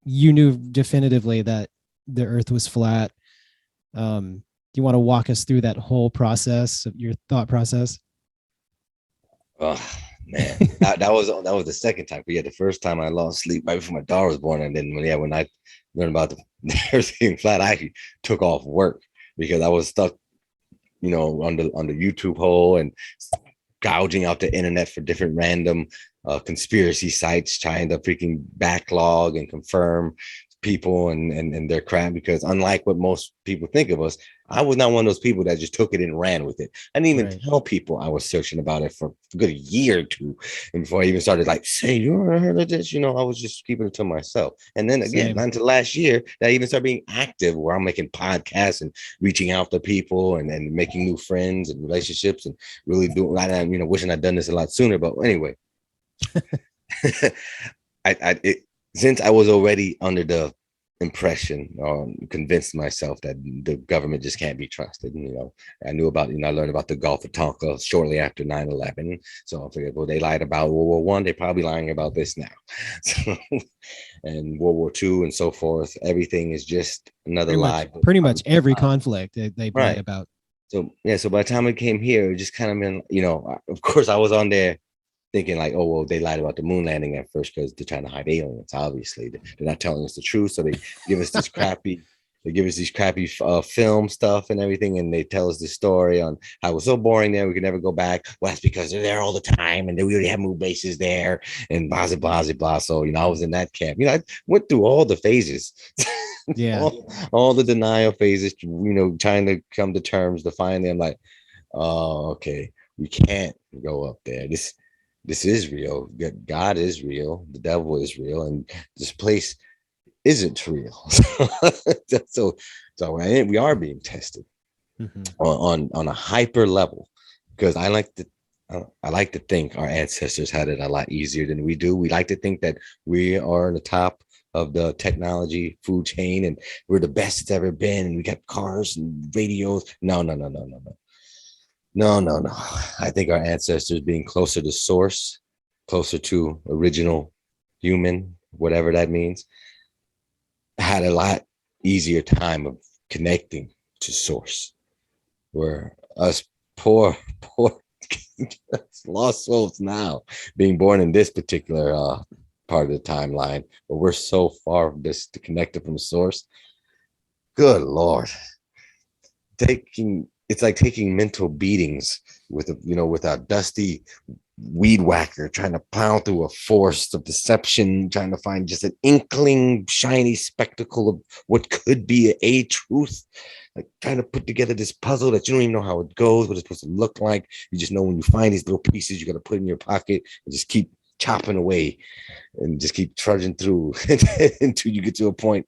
knew definitively that the earth was flat? Do you want to walk us through that whole process of your thought process? Oh man, that was the second time. But yeah, the first time I lost sleep right before my daughter was born, and then when I learned about the earth being flat, I actually took off work because I was stuck, on the YouTube hole and gouging out the internet for different random conspiracy sites, trying to freaking backlog and confirm people and their crap. Because unlike what most people think of us, I was not one of those people that just took it and ran with it. I didn't even tell people I was searching about it for a good year or two, and before I even started say, you ever heard of this? I was just keeping it to myself. And then again, not until last year that I even started being active, where I'm making podcasts and reaching out to people and making new friends and relationships and really doing that. Wishing I'd done this a lot sooner. But anyway, since I was already under the impression or convinced myself that the government just can't be trusted. I knew about, I learned about the Gulf of Tonkin shortly after 9/11. So I figured, well, they lied about World War I. They're probably lying about this now. So, and World War II and so forth. Everything is just another lie. Pretty much every conflict they lied about. So, yeah. So by the time I came here, it just kind of been, of course I was on there thinking oh, well, they lied about the moon landing at first because they're trying to hide aliens. Obviously, they're not telling us the truth. So they give us this crappy, film stuff and everything. And they tell us this story on how it was so boring there. We could never go back. Well, that's because they're there all the time. And we already have moon bases there and blah, blah, blah, blah. So, I was in that camp. I went through all the phases. Yeah. all the denial phases, trying to come to terms to finally, I'm like, oh, okay, we can't go up there. This is real. God is real. The devil is real, and this place isn't real. so we are being tested on a hyper level, because I like to think our ancestors had it a lot easier than we do. We like to think that we are on the top of the technology food chain and we're the best it's ever been, and we got cars and radios. No. I think our ancestors, being closer to source, closer to original human, whatever that means, had a lot easier time of connecting to source. Where us poor lost souls now, being born in this particular part of the timeline, but we're so far disconnected from source. Good Lord. It's like taking mental beatings with a dusty weed whacker, trying to pound through a forest of deception, trying to find just an inkling, shiny spectacle of what could be a truth, like trying to put together this puzzle that you don't even know how it goes, what it's supposed to look like. You just know when you find these little pieces, you got to put in your pocket and just keep chopping away and just keep trudging through until you get to a point.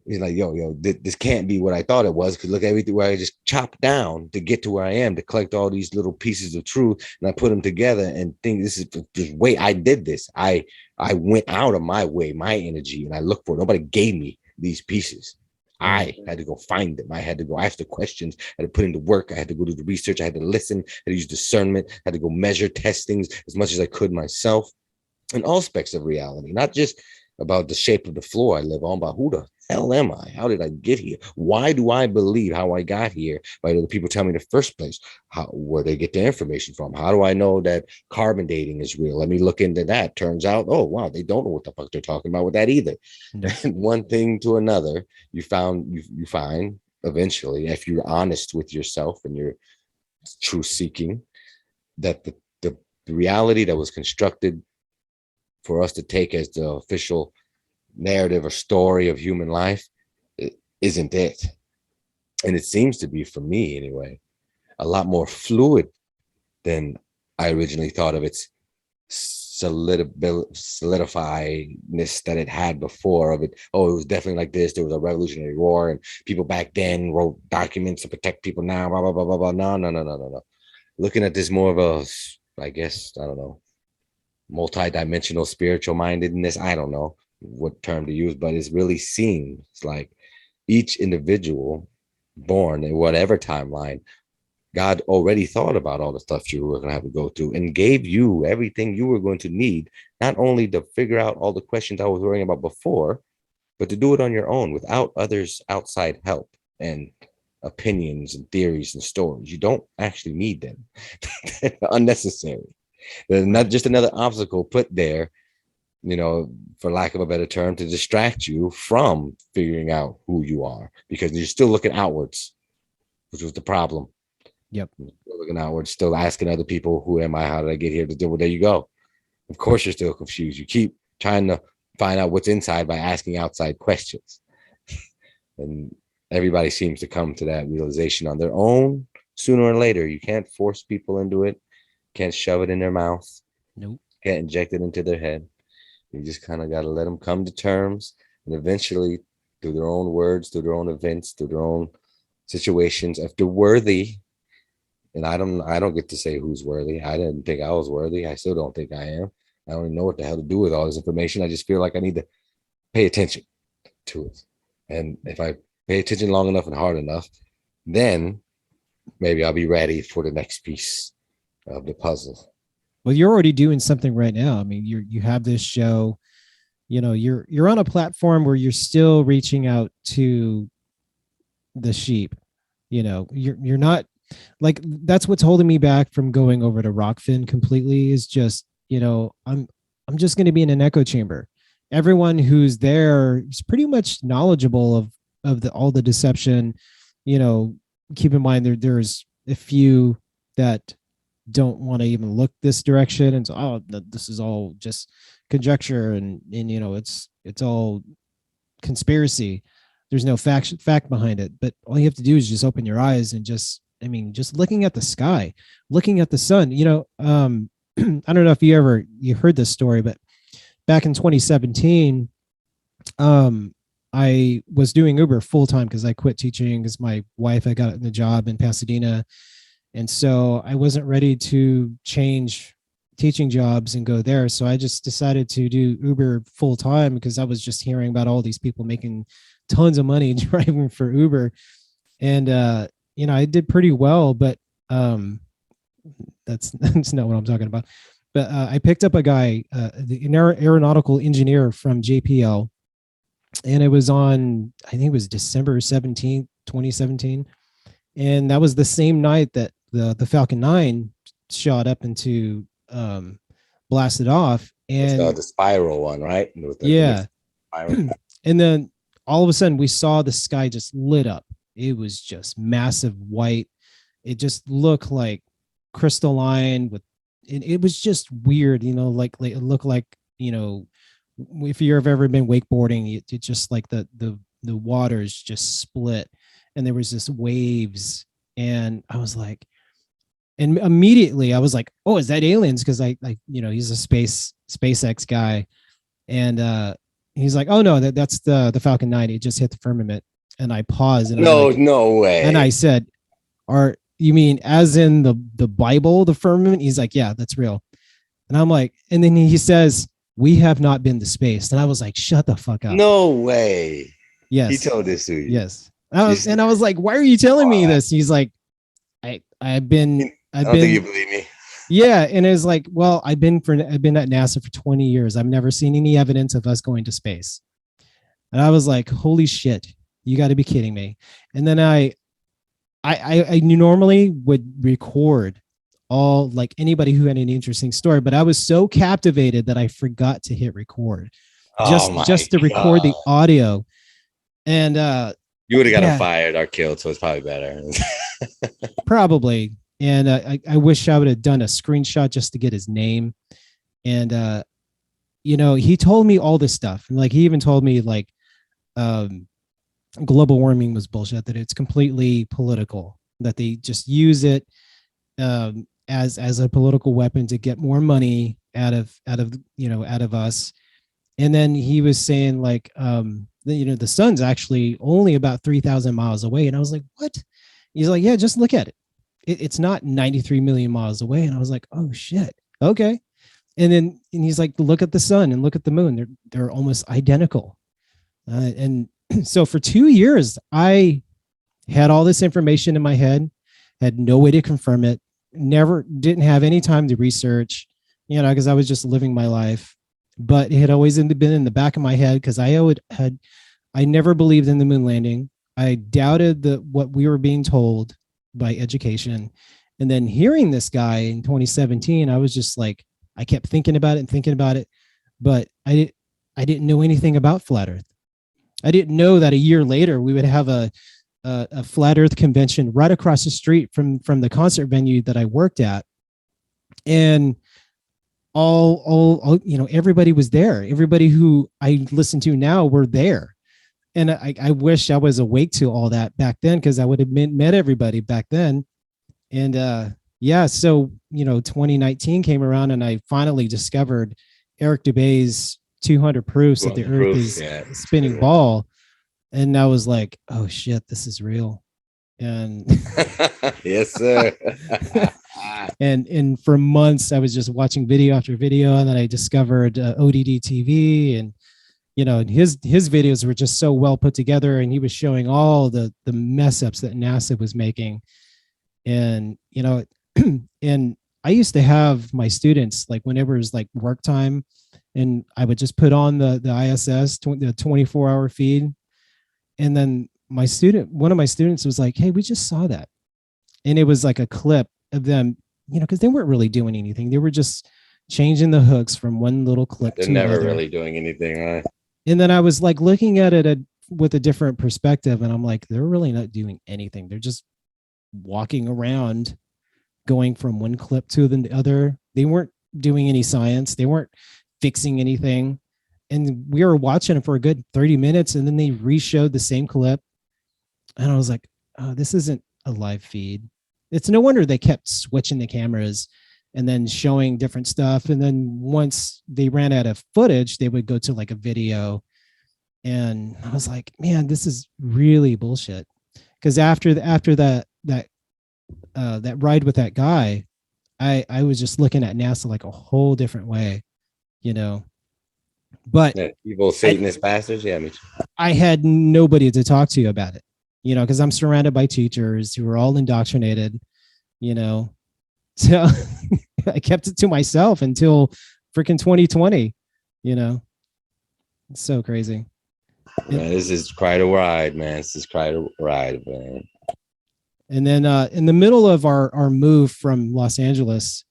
He's like, yo, this can't be what I thought it was, because look at everything where I just chopped down to get to where I am, to collect all these little pieces of truth, and I put them together and think this is the way I did this. I went out of my way, my energy, and I looked for it. Nobody gave me these pieces. I had to go find them. I had to go ask the questions. I had to put in the work. I had to go do the research. I had to listen. I had to use discernment. I had to go measure testings as much as I could myself, in all aspects of reality, not just about the shape of the floor I live on, but who the hell am I? How did I get here? Why do I believe how I got here by the people tell me in the first place? Where they get their information from? How do I know that carbon dating is real? Let me look into that. Turns out, oh wow, they don't know what the fuck they're talking about with that either. And one thing to another, you find eventually, if you're honest with yourself and you're truth seeking, that the reality that was constructed for us to take as the official narrative or story of human life isn't it. And it seems to be, for me anyway, a lot more fluid than I originally thought of its solidifyness that it had before of it. Oh, it was definitely like this. There was a Revolutionary War and people back then wrote documents to protect people now, blah, blah, blah, blah, blah. No. Looking at this more of a, I guess, I don't know, multi-dimensional spiritual mindedness. I don't know what term to use, but it's really seems like each individual born in whatever timeline, God already thought about all the stuff you were going to have to go through and gave you everything you were going to need, not only to figure out all the questions I was worrying about before, but to do it on your own without others' outside help and opinions and theories and stories. You don't actually need them. They're unnecessary. They're not just another obstacle put there, for lack of a better term, to distract you from figuring out who you are, because you're still looking outwards, which was the problem. Yep. Still looking outwards, still asking other people, who am I? How did I get here? Well, there you go. Of course, you're still confused. You keep trying to find out what's inside by asking outside questions. And everybody seems to come to that realization on their own sooner or later. You can't force people into it. Can't shove it in their mouth. Nope. Can't inject it into their head. You just kind of got to let them come to terms, and eventually, through their own words, through their own events, through their own situations, if they're worthy. And I don't get to say who's worthy. I didn't think I was worthy. I still don't think I am. I don't even know what the hell to do with all this information. I just feel like I need to pay attention to it. And if I pay attention long enough and hard enough, then maybe I'll be ready for the next piece of the puzzle. Well, you're already doing something right now. I mean, you have this show, you're on a platform where you're still reaching out to the sheep. You're not, like, that's what's holding me back from going over to Rockfin completely, is just, I'm just going to be in an echo chamber. Everyone who's there is pretty much knowledgeable of all the deception. Keep in mind there's a few that don't want to even look this direction, and so, this is all just conjecture, and it's all conspiracy. There's no fact behind it, but all you have to do is just open your eyes and just looking at the sky, looking at the sun. I don't know if you heard this story, but back in 2017, I was doing Uber full time because I quit teaching because my wife had got a job in Pasadena. And so I wasn't ready to change teaching jobs and go there. So I just decided to do Uber full time because I was just hearing about all these people making tons of money driving for Uber. And, I did pretty well, but that's not what I'm talking about. But I picked up a guy, an aeronautical engineer from JPL, and it was on, I think it was December 17th, 2017. And that was the same night that the Falcon 9 shot up into blasted off. And the spiral one, right? Yeah. And then all of a sudden we saw the sky just lit up. It was just massive white. It just looked like crystalline it was just weird, like it looked like, if you've ever been wakeboarding, it just like the waters just split and there was this waves, and I was like, and immediately I was like, oh, is that aliens? Because I he's a SpaceX guy, and he's like, oh no, that's the Falcon 9. It just hit the firmament. And I paused. And no way. And I said, you mean as in the Bible, the firmament? He's like, yeah, that's real. And I'm like, and then he says, we have not been to space. And I was like, shut the fuck up. No way. Yes. He told this to you. Yes. I was like, why are you telling me this? He's like, I've been. I don't think you believe me. Yeah. And it's like, well, I've been at NASA for 20 years. I've never seen any evidence of us going to space. And I was like, holy shit, you got to be kidding me. And then I normally would record all, like, anybody who had an interesting story, but I was so captivated that I forgot to hit record just to record the audio. And you would have got him fired or killed, so it's probably better. Probably. And I wish I would have done a screenshot just to get his name. And he told me all this stuff. And like, he even told me like global warming was bullshit, that it's completely political, that they just use it. And as a political weapon to get more money out of us. And then he was saying like, the sun's actually only about 3,000 miles away. And I was like, what? He's like, yeah, just look at it. It's not 93 million miles away. And I was like, oh shit. Okay. And he's like, look at the sun and look at the moon. They're almost identical. And so for 2 years, I had all this information in my head, had no way to confirm it, didn't have any time to research, because I was just living my life. But it had always been in the back of my head because I never believed in the moon landing. I doubted what we were being told by education. And then hearing this guy in 2017, I was just like, I kept thinking about it, but I didn't know anything about flat Earth. I didn't know that a year later we would have a flat Earth convention right across the street from the concert venue that I worked at. And all everybody was there. Everybody who I listen to now were there. And I wish I was awake to all that back then, because I would have met everybody back then. And so 2019 came around and I finally discovered Eric Dubay's 200 proofs that the Earth is a spinning ball. And I was like, oh shit, this is real. And yes, sir. and for months I was just watching video after video, and then I discovered ODD TV, and his videos were just so well put together, and he was showing all the mess ups that NASA was making. And and I used to have my students, like whenever it was like work time, and I would just put on the ISS, the 24-hour feed, and then one of my students was like, hey, we just saw that. And it was like a clip of them, because they weren't really doing anything. They were just changing the hooks from one little clip to another. Never really doing anything, right? And then I was like looking at it with a different perspective, and I'm like, they're really not doing anything. They're just walking around, going from one clip to the other. They weren't doing any science. They weren't fixing anything. And we were watching it for a good 30 minutes, and then they re-showed the same clip. And I was like, oh, this isn't a live feed. It's no wonder they kept switching the cameras and then showing different stuff. And then once they ran out of footage, they would go to like a video. And I was like, man, this is really bullshit. Because after that ride with that guy, I was just looking at NASA like a whole different way, But evil Satanist bastards. Yeah, me too. I had nobody to talk to about it, because I'm surrounded by teachers who are all indoctrinated, So I kept it to myself until freaking 2020, It's so crazy. Man, this is quite a ride, man. This is quite a ride, man. And then in the middle of our move from Los Angeles,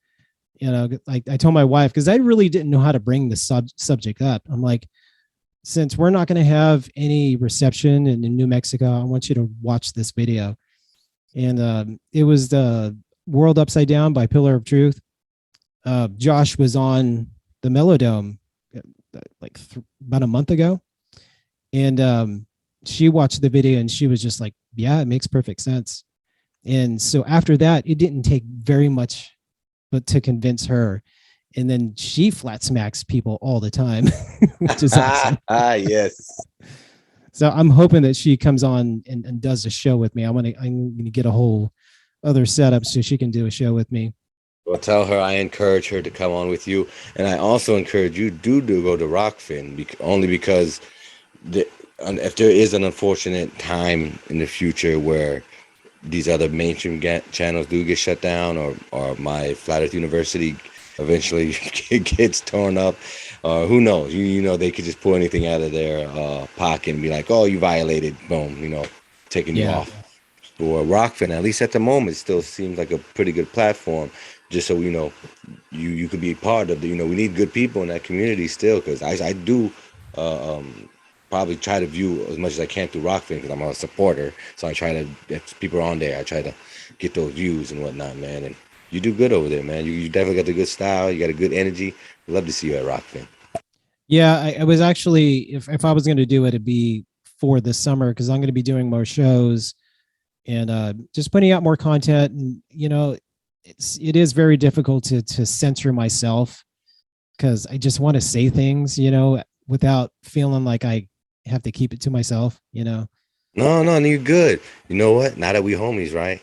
I told my wife, because I really didn't know how to bring the subject up. I'm like, since we're not going to have any reception in New Mexico, I want you to watch this video. And it was the World Upside Down by Pillar of Truth. Josh was on the Melodome about a month ago. And she watched the video and she was just like, yeah, it makes perfect sense. And so after that, it didn't take very much but to convince her. And then she flat smacks people all the time, which is awesome. Yes. So I'm hoping that she comes on and does a show with me. I'm going to get a whole other setup so she can do a show with me. Well, tell her I encourage her to come on with you. And I also encourage you to go to Rockfin, only because if there is an unfortunate time in the future where these other mainstream channels do get shut down, or my Flat Earth University eventually gets torn up, who knows? They could just pull anything out of their pocket and be like, "Oh, you violated," boom, taking you off. For Rockfin, at least at the moment, still seems like a pretty good platform. Just so you could be part of the. We need good people in that community still, because I do. Probably try to view as much as I can through Rockfin, because I'm a supporter. So I try to, if people are on there, I try to get those views and whatnot, man. And you do good over there, man. You definitely got the good style. You got a good energy. Love to see you at Rockfin. Yeah, I was actually, if I was going to do it, it'd be for the summer, because I'm going to be doing more shows and just putting out more content. And, it is very difficult to censor myself because I just want to say things, without feeling like I have to keep it to myself, No, you're good. You know what? Now that we homies, right?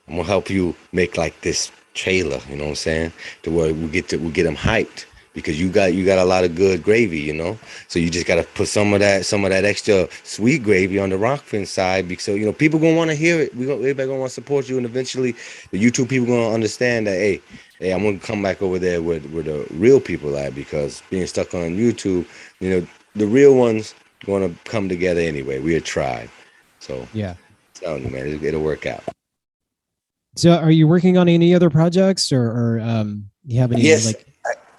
I'm gonna help you make like this trailer. You know what I'm saying? To where we get them hyped because you got a lot of good gravy. So you just gotta put some of that extra sweet gravy on the Rockfin side because so people gonna want to hear it. Everybody gonna want to support you, and eventually the YouTube people gonna understand that hey, I'm gonna come back over there where the real people at because being stuck on YouTube, the real ones gonna come together anyway. We're a tribe. So, Yeah. telling you, man, it'll work out. So are you working on any other projects or you have any Yes, like,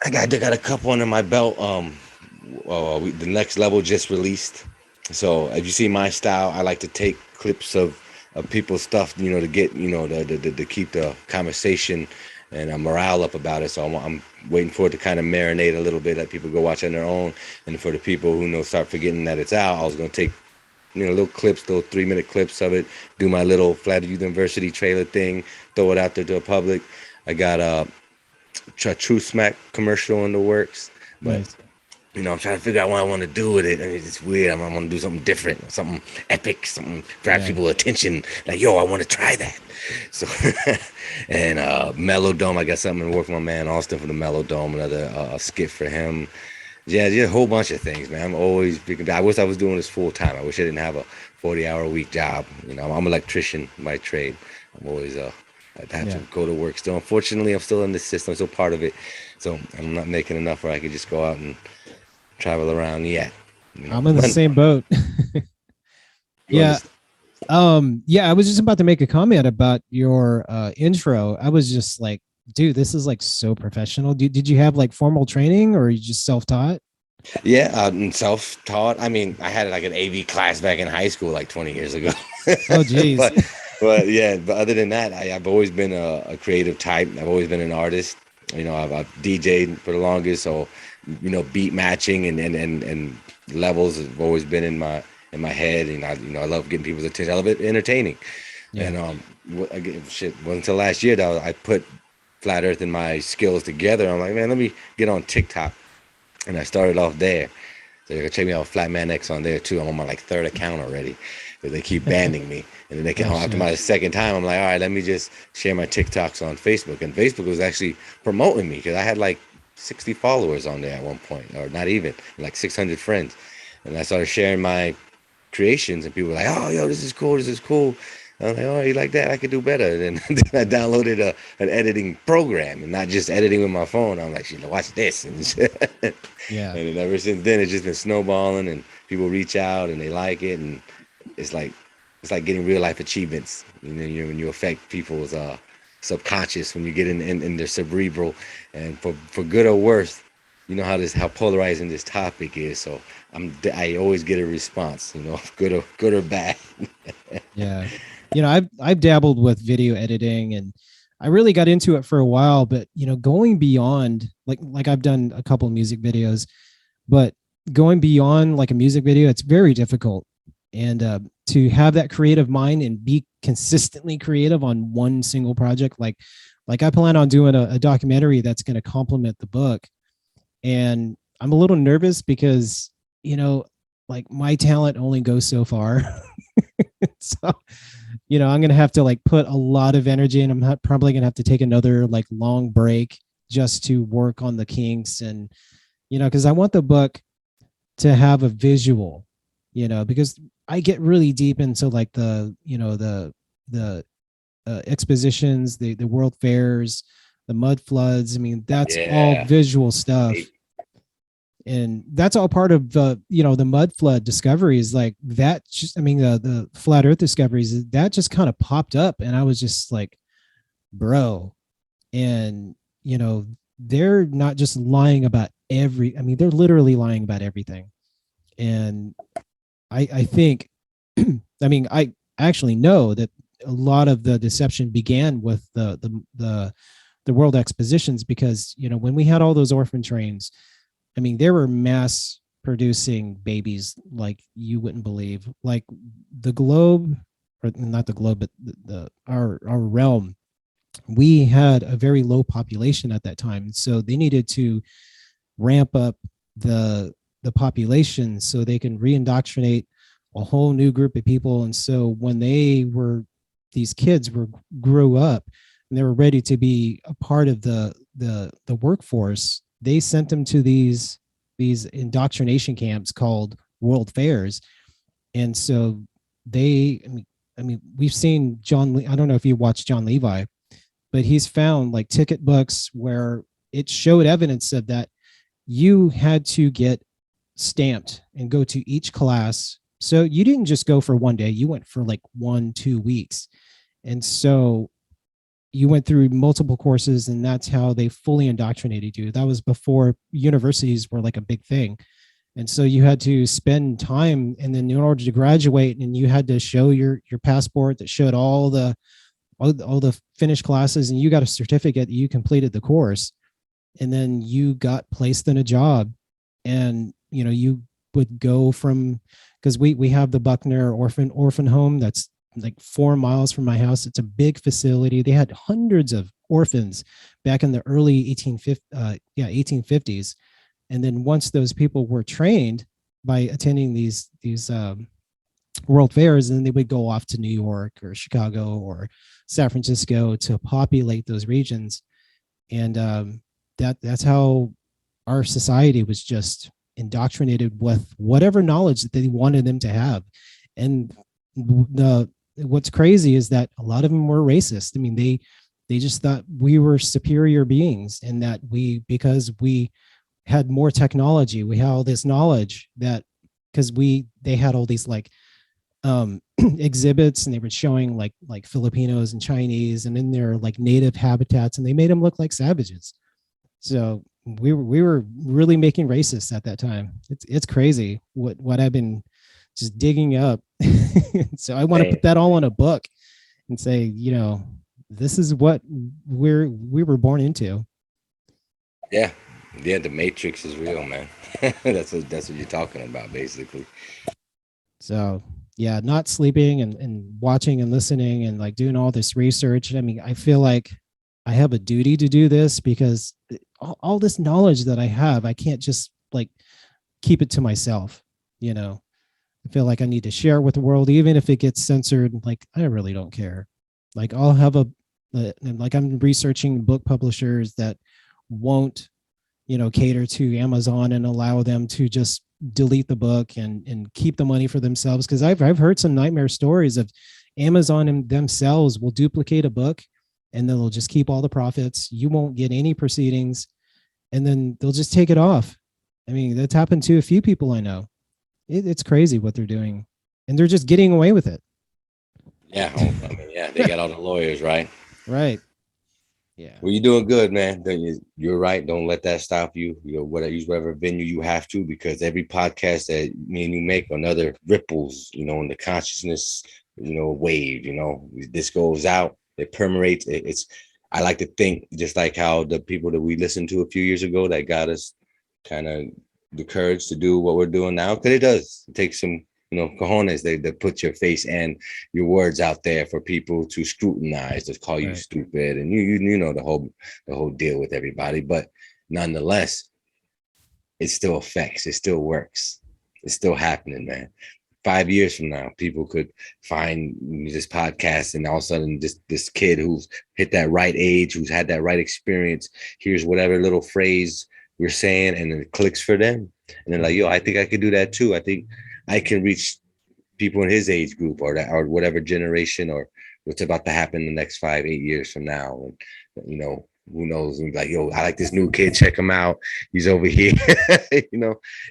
I got a couple under my belt. The next level just released. So if you see my style, I like to take clips of people's stuff, to get, to keep the conversation and morale up about it. So I'm waiting for it to kind of marinate a little bit, let people go watch on their own, and for the people who start forgetting that it's out, I was gonna take little clips, little 3-minute clips of it, do my little Flat University trailer thing, throw it out there to the public. I got a True Smack commercial in the works, but nice. I'm trying to figure out what I want to do with it. I mean, it's weird. I want to do something different, something epic, something grab Yeah. people's attention. Like, yo, I want to try that. So, and Melodome, I got something to work with my man Austin for the Melodome, another skit for him. Yeah, just a whole bunch of things, man. I'm always thinking. I wish I was doing this full time. I wish I didn't have a 40-hour a week job. I'm an electrician by trade. I'm always I have to go to work still. Unfortunately, I'm still in the system, still part of it. So I'm not making enough where I could just go out and travel around yet. I'm in the same boat. Yeah. Yeah, I was just about to make a comment about your intro. I was just like, dude, this is like so professional. Did you have like formal training or you just self-taught? Yeah, self-taught. I mean, I had like an AV class back in high school like 20 years ago. Oh, geez. but yeah, but other than that, I've always been a creative type. I've always been an artist. I've DJ'd for the longest, so beat matching and levels have always been in my head, and I love getting people's attention. I love it entertaining, Yeah. and shit. Wasn't until last year that I put Flat Earth and my skills together. I'm like, man, let me get on TikTok. And I started off there. So you can check me out Flatman X on there too. I'm on my like third account already. But they keep banning me. And then they can after my second time, I'm like, all right, let me just share my TikToks on Facebook. And Facebook was actually promoting me because I had like 60 followers on there at one point, or not even, like 600 friends. And I started sharing my creations, and people were like, oh, yo, this is cool, this is cool. I'm like, oh, you like that? I could do better. And then I downloaded an editing program and not just editing with my phone. I'm like, watch this. Yeah. And then ever since then, it's just been snowballing, and people reach out and they like it, and it's like getting real life achievements. When you affect people's subconscious, when you get in their cerebral, and for good or worse, how polarizing this topic is. So I always get a response, good or bad. Yeah. I've dabbled with video editing and I really got into it for a while, but going beyond like I've done a couple of music videos, but going beyond like a music video, it's very difficult. And to have that creative mind and be consistently creative on one single project, like I plan on doing a documentary that's going to complement the book. And I'm a little nervous because, like my talent only goes so far. So, I'm going to have to like put a lot of energy, and I'm not probably going to have to take another like long break just to work on the kinks. And, because I want the book to have a visual, because I get really deep into like the expositions, the world fairs, the mud floods. I mean, that's all visual stuff. And that's all part of the the mud flood discoveries, like that. The flat earth discoveries, that just kind of popped up, and I was just like, bro. And they're not just lying about they're literally lying about everything. And I think I actually know that a lot of the deception began with the world expositions, because when we had all those orphan trains, they were mass producing babies like you wouldn't believe. Like the globe, or not the globe, but our realm we had a very low population at that time. So they needed to ramp up the population so they can reindoctrinate a whole new group of people. And so when these kids grew up and they were ready to be a part of the workforce, they sent them to these indoctrination camps called world fairs. And so I mean, we've seen I don't know if you watched John Levi, but he's found like ticket books where it showed evidence of that you had to get stamped and go to each class. So you didn't just go for one day, you went for like 1-2 weeks. And so you went through multiple courses, and that's how they fully indoctrinated you. That was before universities were like a big thing. And so you had to spend time, and then in order to graduate, and you had to show your passport that showed all the finished classes, and you got a certificate that you completed the course. And then you got placed in a job, and you would go from, because we have the Buckner orphan home that's like 4 miles from my house. It's a big facility. They had hundreds of orphans back in the early 1850s. And then once those people were trained by attending these world fairs, and then they would go off to New York or Chicago or San Francisco to populate those regions. And that's how our society was just indoctrinated with whatever knowledge that they wanted them to have. And what's crazy is that a lot of them were racist. I mean, they just thought we were superior beings, and that because we had more technology, we had all this knowledge, that because they had all these like exhibits, and they were showing like Filipinos and Chinese and in their like native habitats, and they made them look like savages. So we were really making racists at that time. It's crazy what I've been just digging up. So I want to put that all in a book and say, this is what we were born into. Yeah. The Matrix is real, man. That's what you're talking about, basically. So yeah, not sleeping and watching and listening and like doing all this research. I mean, I feel like I have a duty to do this, because all this knowledge that I have, I can't just like keep it to myself. I feel like I need to share it with the world, even if it gets censored. Like, I really don't care. Like, I'll have like I'm researching book publishers that won't, cater to Amazon and allow them to just delete the book and keep the money for themselves. Because I've heard some nightmare stories of Amazon and themselves will duplicate a book, and then they'll just keep all the profits. You won't get any proceedings, and then they'll just take it off. I mean, that's happened to a few people I know. It's crazy what they're doing, and they're just getting away with it. Yeah. I mean, yeah, they got all the lawyers, right? Right. Yeah. Well, you're doing good, man. You're right. Don't let that stop you. Use whatever venue you have to, because every podcast that me and you make, another ripples, in the consciousness, wave. This goes out, it permeates. I like to think just like how the people that we listened to a few years ago that got us kind of the courage to do what we're doing now, because it does take some cojones. They put your face and your words out there for people to scrutinize, to call you stupid, and you know the whole deal with everybody. But nonetheless, it still affects. It still works. It's still happening, man. 5 years from now, people could find this podcast, and all of a sudden, this kid who's hit that right age, who's had that right experience, hears whatever little phrase we're saying, and it clicks for them, and they're like, "Yo, I think I could do that too. I think I can reach people in his age group, or whatever generation, or what's about to happen in the next 5-8 years from now." And who knows? And like, "Yo, I like this new kid. Check him out. He's over here."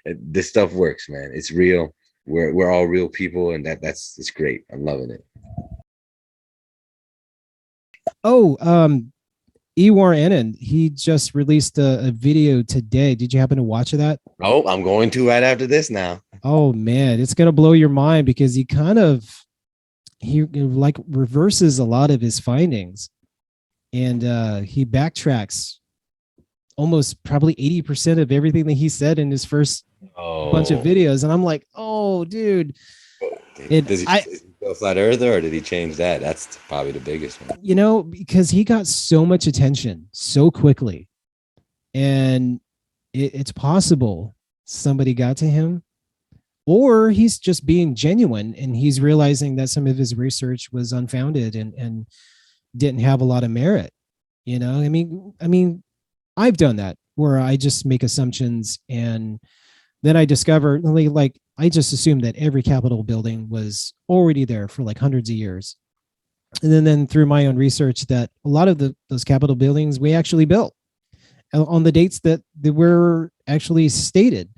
This stuff works, man. It's real. We're all real people, and it's great. I'm loving it. Oh, Ewar Ennin, he just released a video today. Did you happen to watch that? Oh, I'm going to right after this now. Oh man, it's gonna blow your mind, because he like reverses a lot of his findings, and he backtracks almost probably 80% of everything that he said in his first bunch of videos. And I'm like, oh, dude. Does he A flat earther, or did he change that? That's probably the biggest one. You know, because he got so much attention so quickly, and it's possible somebody got to him, or he's just being genuine and he's realizing that some of his research was unfounded and didn't have a lot of merit. You know, I mean, I've done that where I just make assumptions and then I discover, like, I just assumed that every Capitol building was already there for like hundreds of years. And then through my own research, that a lot of those Capitol buildings we actually built on the dates that were actually stated.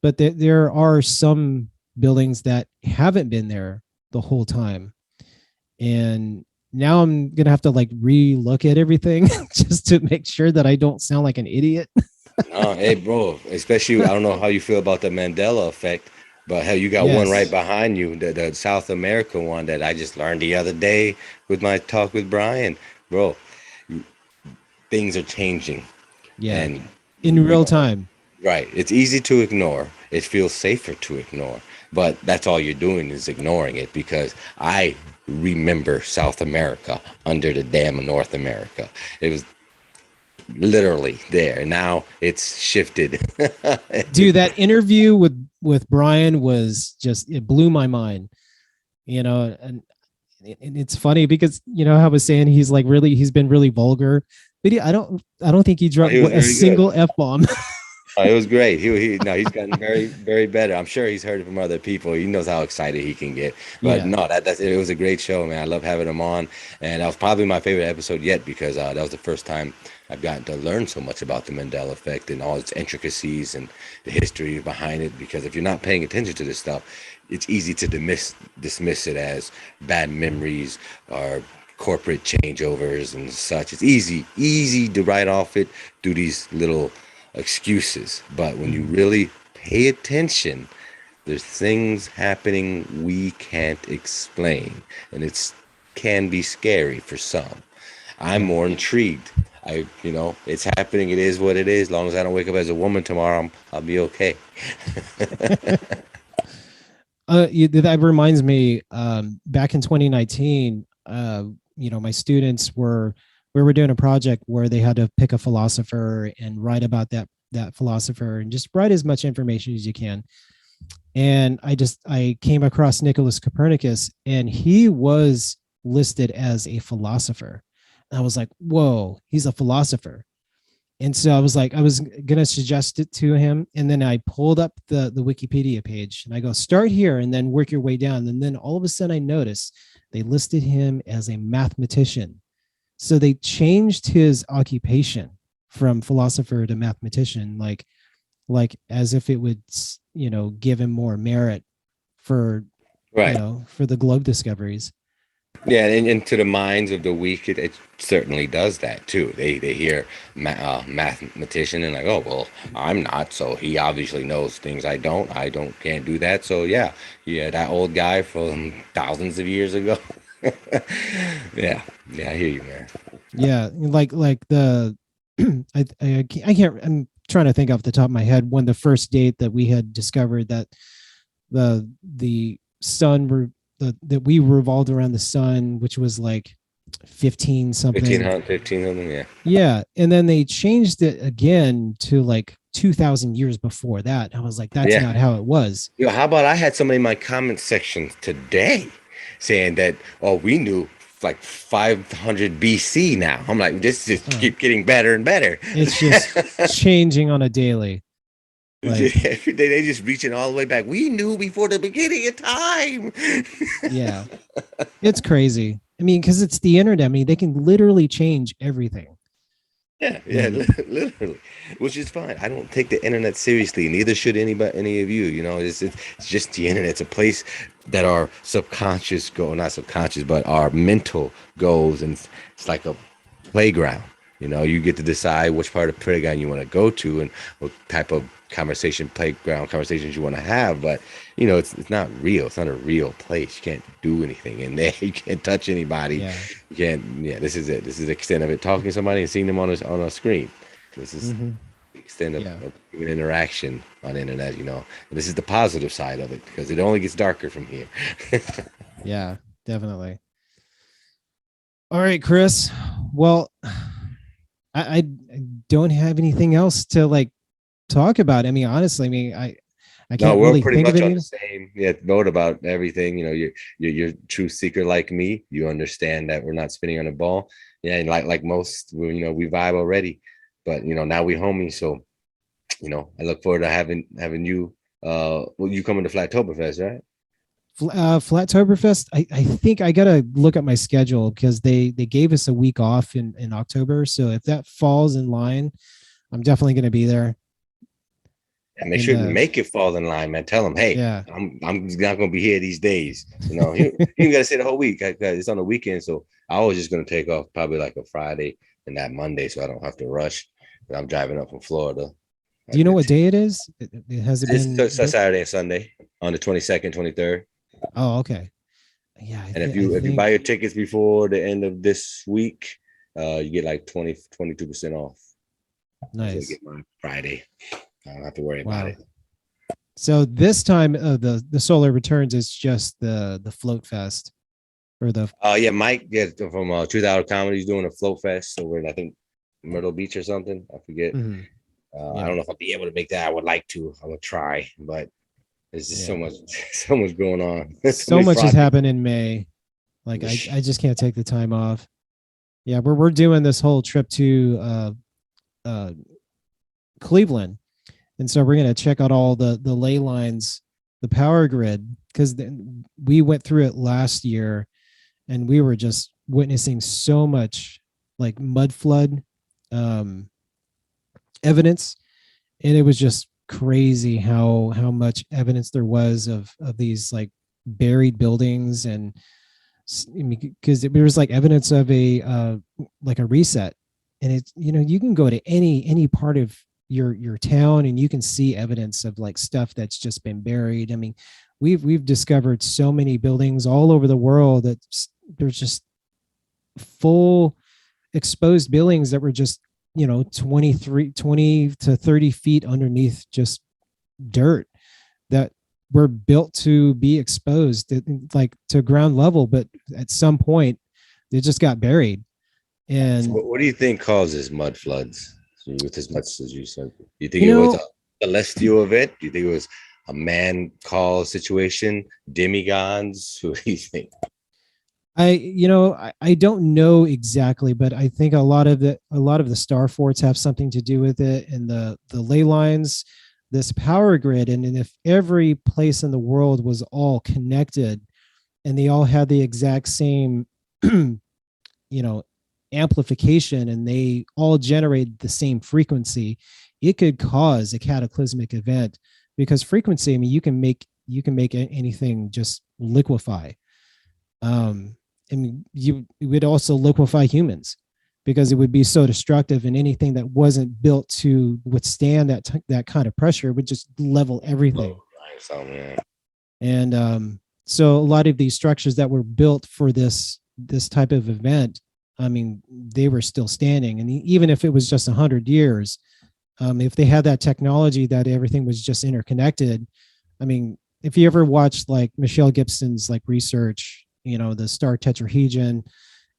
But there are some buildings that haven't been there the whole time. And now I'm going to have to like re-look at everything just to make sure that I don't sound like an idiot. Oh, hey, bro. Especially, I don't know how you feel about the Mandela effect, but hell, you got one Yes. right behind you, the South America one that I just learned the other day with my talk with Brian. Bro, things are changing. Yeah. And In real time. right. It's easy to ignore. It feels safer to ignore. But that's all you're doing is ignoring it, because I remember South America under the dam of North America. It was literally there. And now it's shifted. Dude, that interview with Brian was just, it blew my mind. You know, and it's funny because, you know, how I was saying he's been really vulgar, but I don't think he dropped he was a very good. single F-bomb. Oh, it was great. He's gotten very, very better. I'm sure he's heard it from other people. He knows how excited he can get. But Yeah. no, it was a great show, man. I love having him on, and that was probably my favorite episode yet, because that was the first time I've gotten to learn so much about the Mandela effect and all its intricacies and the history behind it. Because if you're not paying attention to this stuff, it's easy to dismiss it as bad memories or corporate changeovers and such. It's easy to write off it, do these little excuses. But when you really pay attention, there's things happening we can't explain, and it's can be scary for some. I'm more intrigued. It's happening. It is what it is. As long as I don't wake up as a woman tomorrow, I'll be okay. That reminds me, back in 2019, my students we were doing a project where they had to pick a philosopher and write about that philosopher and just write as much information as you can. And I came across Nicholas Copernicus, and he was listed as a philosopher. And I was like, whoa, he's a philosopher. And so I was going to suggest it to him. And then I pulled up the Wikipedia page and I go, start here and then work your way down. And then all of a sudden I noticed they listed him as a mathematician. So they changed his occupation from philosopher to mathematician, like as if it would, give him more merit for, Right. For the globe discoveries. Yeah, and to the minds of the weak, it certainly does that too. They hear mathematician and like, oh well, I'm not, so he obviously knows things I can't do that. So yeah, that old guy from thousands of years ago. yeah, I hear you, man. Yeah, like the I can't. I'm trying to think off the top of my head when the first date that we had discovered that the sun that we revolved around the sun, which was like 15 something. 15 something, yeah. Yeah, and then they changed it again to like 2,000 years before that. I was like, that's not how it was. How about I had somebody in my comment section today saying that, oh, we knew like 500 BC now. I'm like, this just keep getting better and better. It's just changing on a daily. Like, every day they just reaching all the way back. We knew before the beginning of time. Yeah, it's crazy. I mean, because it's the internet. I mean, they can literally change everything. Yeah, literally, which is fine. I don't take the internet seriously, neither should any of you. It's just the internet. It's a place that our subconscious not subconscious, but our mental goes, and it's like a playground. You get to decide which part of the playground you want to go to and what type of playground conversations you want to have. But it's not real. It's not a real place. You can't do anything in there. You can't touch anybody. Yeah. You can't. Yeah, this is it. This is the extent of it. Talking to somebody and seeing them on a screen. This is the extent of human interaction on the internet. And this is the positive side of it, because it only gets darker from here. Yeah. Definitely. All right, Chris. Well, I don't have anything else to like talk about. I mean, honestly, I No, can't we're really pretty think of much on the anything. same note about everything. You know, you're a truth seeker like me. You understand that we're not spinning on a ball. Yeah, and like most, we vibe already. But now we homies. So I look forward to having you. Well, you coming to Flattoberfest, right? Flattoberfest. I think I gotta look at my schedule because they gave us a week off in October. So if that falls in line, I'm definitely gonna be there. And make And sure to make it fall in line, man. Tell them, hey, yeah, I'm not gonna be here these days. You gotta stay the whole week. It's on the weekend, so I was just gonna take off probably like a Friday and that Monday, so I don't have to rush. But I'm driving up from Florida. do you know what day it is? Has it been It's booked? Saturday and Sunday on the 22nd, 23rd. Oh, okay. Yeah, And I if you buy think your tickets before the end of this week, you get like 22% off. So you nice. get mine Friday. I don't have to worry about Wow. it. So this time the solar returns is just the float fest or the Yeah, Mike from Truth Hour Comedy is doing a float fest over in I think Myrtle Beach or something. I forget. mhm, I yeah, don't know if I'll be able to make that. I would like to. I would try, but there's just so yeah. much, so much going on. So So many much has projects. happened in May. Like I just can't take the time off. Yeah, we're doing this whole trip to uh Cleveland. And so we're going to check out all the ley lines, the power grid, because we went through it last year and we were just witnessing so much like mud flood um, evidence. And it was just crazy how much evidence there was of these like buried buildings and because there was like evidence of a like a reset and it's you can go to any part of your town and you can see evidence of like stuff that's just been buried. I mean, we've discovered so many buildings all over the world that there's just full exposed buildings that were just 20 to 30 feet underneath just dirt that were built to be exposed like to ground level, but at some point they just got buried. So And what do you think causes mud floods? With as much as you said, do you think you it was know, a celestial event? Do you think it was a man-caused situation? Demigods? Who do you think? I don't know exactly, but I think a lot of the star forts have something to do with it, and the ley lines, this power grid, and if every place in the world was all connected, and they all had the exact same, know, amplification, and they all generated the same frequency, it could cause a cataclysmic event because frequency. I mean, you can make anything just liquefy. I mean, you would also liquefy humans because it would be so destructive, and anything that wasn't built to withstand that kind of pressure would just level everything. So, man. And so a lot of these structures that were built for this type of event, I mean, they were still standing, and even if it was just 100 years, if they had that technology that everything was just interconnected, I mean, if you ever watched like Michelle Gibson's like research, the star tetrahedron,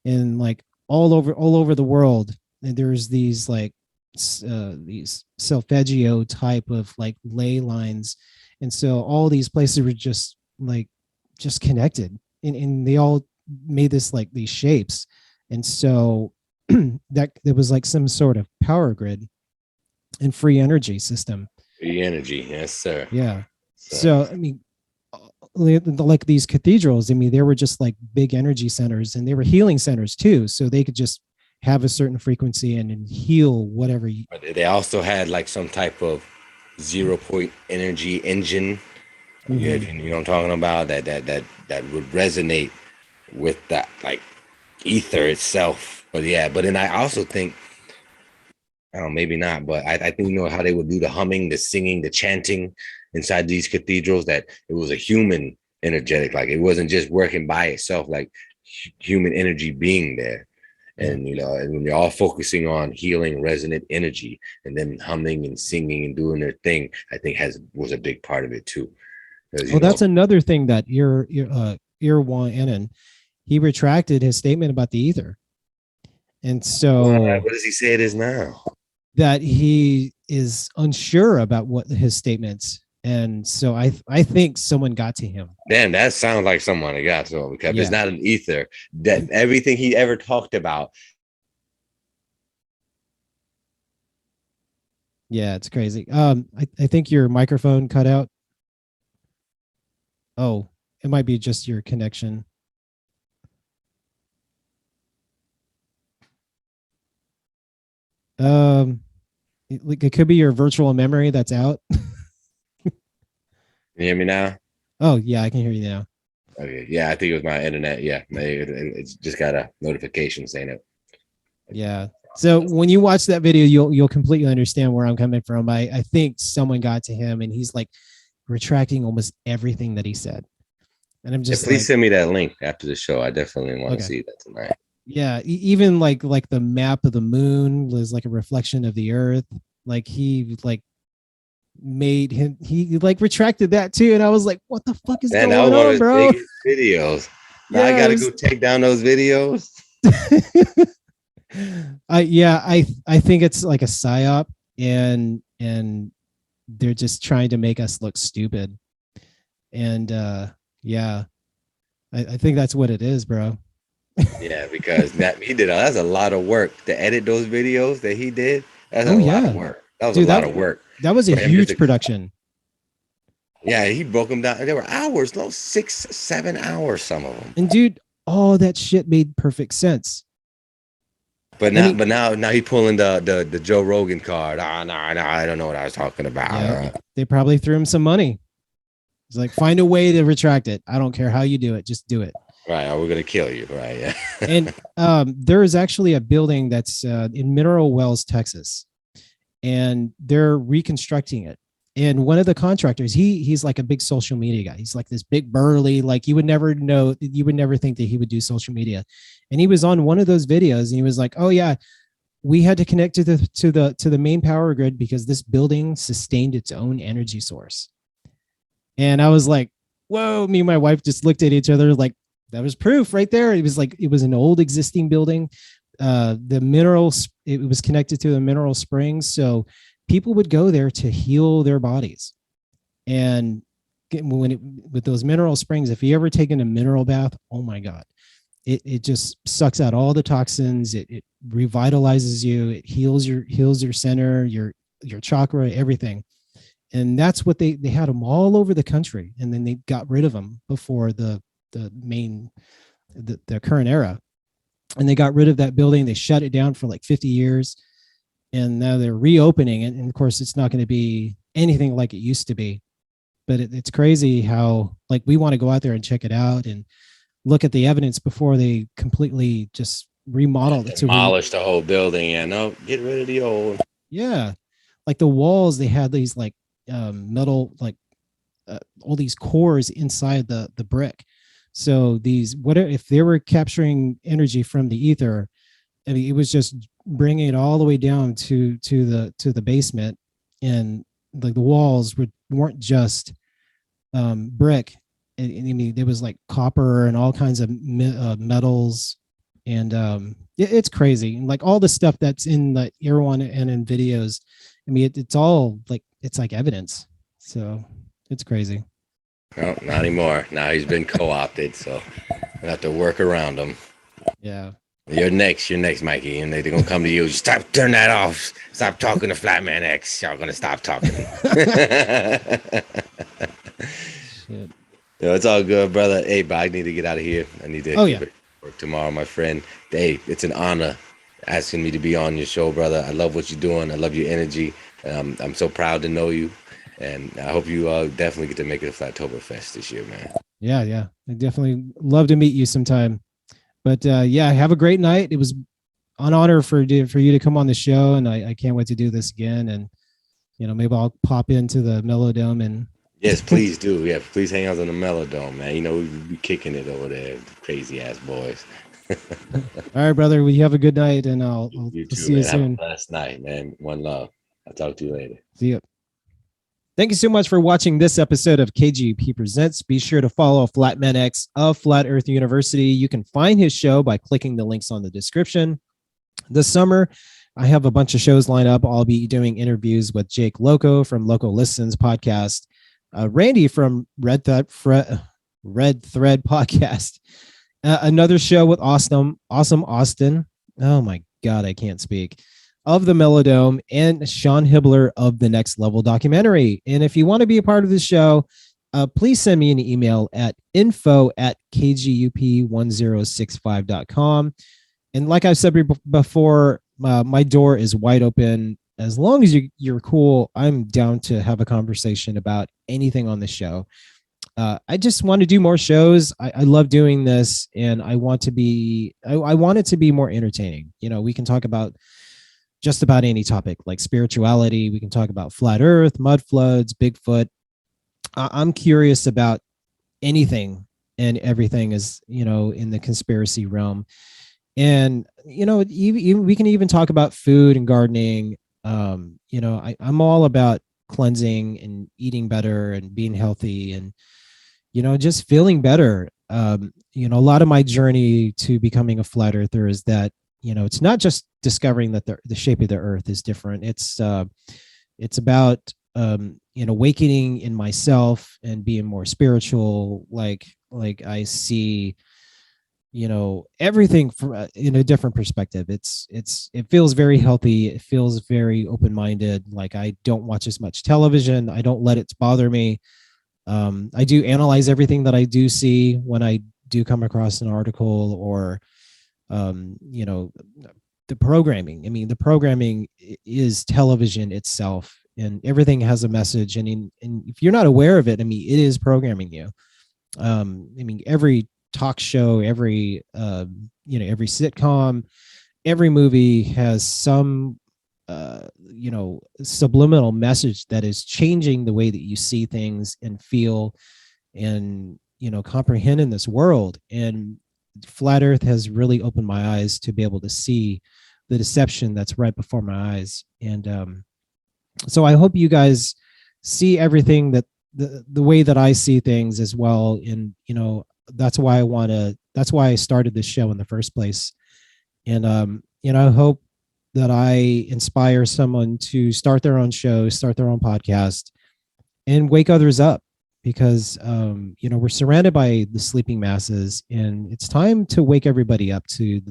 and like all over the world, and there's these like these solfeggio type of like ley lines, and so all these places were just connected, and they all made this like these shapes, and so that there was like some sort of power grid and free energy system. Free energy, yes, sir. Yeah. So I mean, like these cathedrals, I mean, they were just like big energy centers, and they were healing centers too. So they could just have a certain frequency and heal whatever. But they also had like some type of 0 point energy engine. Mhm. You know what I'm talking about? That would resonate with that like ether itself. But yeah, but then I also think, I don't know, maybe not, but I think how they would do the humming, the singing, the chanting inside these cathedrals, that it was a human energetic, like it wasn't just working by itself, like human energy being there. Yeah. And and when you're all focusing on healing resonant energy and then humming and singing and doing their thing, I think was a big part of it too. Well, that's another thing that Irwan he retracted his statement about the ether. And so what does he say it is now? that he is unsure about what his statements. And so I think someone got to him. Damn, that sounds like someone that got to him, because it's Yeah. not an ether. That everything he ever talked about. Yeah, it's crazy. I think your microphone cut out. Oh, it might be just your connection. It could be your virtual memory that's out. You hear me now? Oh yeah, I can hear you now. Okay. Yeah, I think it was my internet. Yeah, it's just got a notification saying it. Yeah. So when you watch that video, you'll completely understand where I'm coming from. I think someone got to him and he's like retracting almost everything that he said. And I'm just please like, send me that link after the show. I definitely want to see that tonight. Yeah, even like the map of the moon was like a reflection of the earth. Like he like made him, he like retracted that too, and I was like, what the fuck is going on, bro? Videos. Now I gotta go take down those videos. I think it's like a psyop, and they're just trying to make us look stupid. And yeah, I think that's what it is, bro. Yeah, because that's a lot of work to edit those videos that he did. That's a lot of work. That was a lot of work. That was a huge production. Yeah, he broke them down. There were hours, no 6-7 hours, some of them. And dude, all that shit made perfect sense. But now he's pulling the Joe Rogan card. No, I don't know what I was talking about. Yeah, they probably threw him some money. It's like, find a way to retract it. I don't care how you do it, just do it. Right, or we're gonna kill you. Right, yeah. And there is actually a building that's in Mineral Wells, Texas, and they're reconstructing it. And one of the contractors, he's like a big social media guy. He's like this big burly, like you would never think that he would do social media. And he was on one of those videos, and he was like, "Oh yeah, we had to connect to the main power grid because this building sustained its own energy source." And I was like, "Whoa!" Me and my wife just looked at each other like, that was proof right there. It was like, it was an old existing building. The minerals, it was connected to the mineral springs. So people would go there to heal their bodies. And with those mineral springs, if you ever taken a mineral bath, oh my God, it just sucks out all the toxins. It revitalizes you. It heals your center, your chakra, everything. And that's what they had them all over the country. And then they got rid of them before the current era, and they got rid of that building. They shut it down for like 50 years, and now they're reopening it. And of course, it's not going to be anything like it used to be. But it's crazy how like we want to go out there and check it out and look at the evidence before they completely just remodel it, demolish the whole building. And get rid of the old. Yeah, like the walls, they had these like metal, like all these cores inside the brick. So if they were capturing energy from the ether, I mean, it was just bringing it all the way down to the basement, and like the walls weren't just brick. I mean, there was like copper and all kinds of metals, and it's crazy. And like all the stuff that's in the Erewhon and in videos, I mean, it's all like, it's like evidence. So it's crazy. No, not anymore. Now he's been co-opted, so we'll have to work around him. Yeah. You're next, Mikey, and they're gonna come to you. Stop, turn that off. Stop talking to Flatman X. Y'all gonna stop talking. Shit. Yo, it's all good, brother. Hey, but I need to get out of here. I need to work tomorrow, my friend. Hey, it's an honor asking me to be on your show, brother. I love what you're doing. I love your energy. I'm so proud to know you. And I hope you definitely get to make it a Flattoberfest this year, man. Yeah. I definitely love to meet you sometime. But yeah, have a great night. It was an honor for you to come on the show, and I can't wait to do this again. And maybe I'll pop into the Melodome and. Yes, please do. Yeah, please hang out on the Melodome, man. We be kicking it over there, crazy ass boys. All right, brother. Well, you have a good night, and I'll you too, see you soon. Have a last night, man. One love. I'll talk to you later. See you. Thank you so much for watching this episode of KGUP Presents. Be sure to follow Flatman X of Flat Earth University. You can find his show by clicking the links on the description. This summer, I have a bunch of shows lined up. I'll be doing interviews with Jake Loco from Loco Listens podcast, Randy from Red Thread podcast, another show with Awesome Austin. Oh my God, I can't speak. Of the Melodome, and Sean Hibbler of the Next Level documentary. And if you want to be a part of the show, please send me an email at info@kgup1065.com. And like I've said before, my door is wide open. As long as you're cool, I'm down to have a conversation about anything on the show. I just want to do more shows. I love doing this, and I want it to be more entertaining. We can talk about just about any topic like spirituality. We can talk about flat earth, mud floods, Bigfoot. I'm curious about anything and everything is, in the conspiracy realm. And, we can even talk about food and gardening. I'm all about cleansing and eating better and being healthy and, just feeling better. A lot of my journey to becoming a flat earther is that, it's not just discovering that the shape of the earth is different. It's about, awakening in myself and being more spiritual. Like I see, everything from in a different perspective. It feels very healthy. It feels very open-minded. Like I don't watch as much television. I don't let it bother me. I do analyze everything that I do see when I do come across an article or, the programming. I mean, the programming is television itself, and everything has a message. And if you're not aware of it, it is programming you. Every talk show, every sitcom, every movie has some, subliminal message that is changing the way that you see things and feel and, comprehend in this world. And Flat Earth has really opened my eyes to be able to see the deception that's right before my eyes. And so I hope you guys see everything that the way that I see things as well. And, that's why I started this show in the first place. And, I hope that I inspire someone to start their own show, start their own podcast, and wake others up. Because, we're surrounded by the sleeping masses, and it's time to wake everybody up to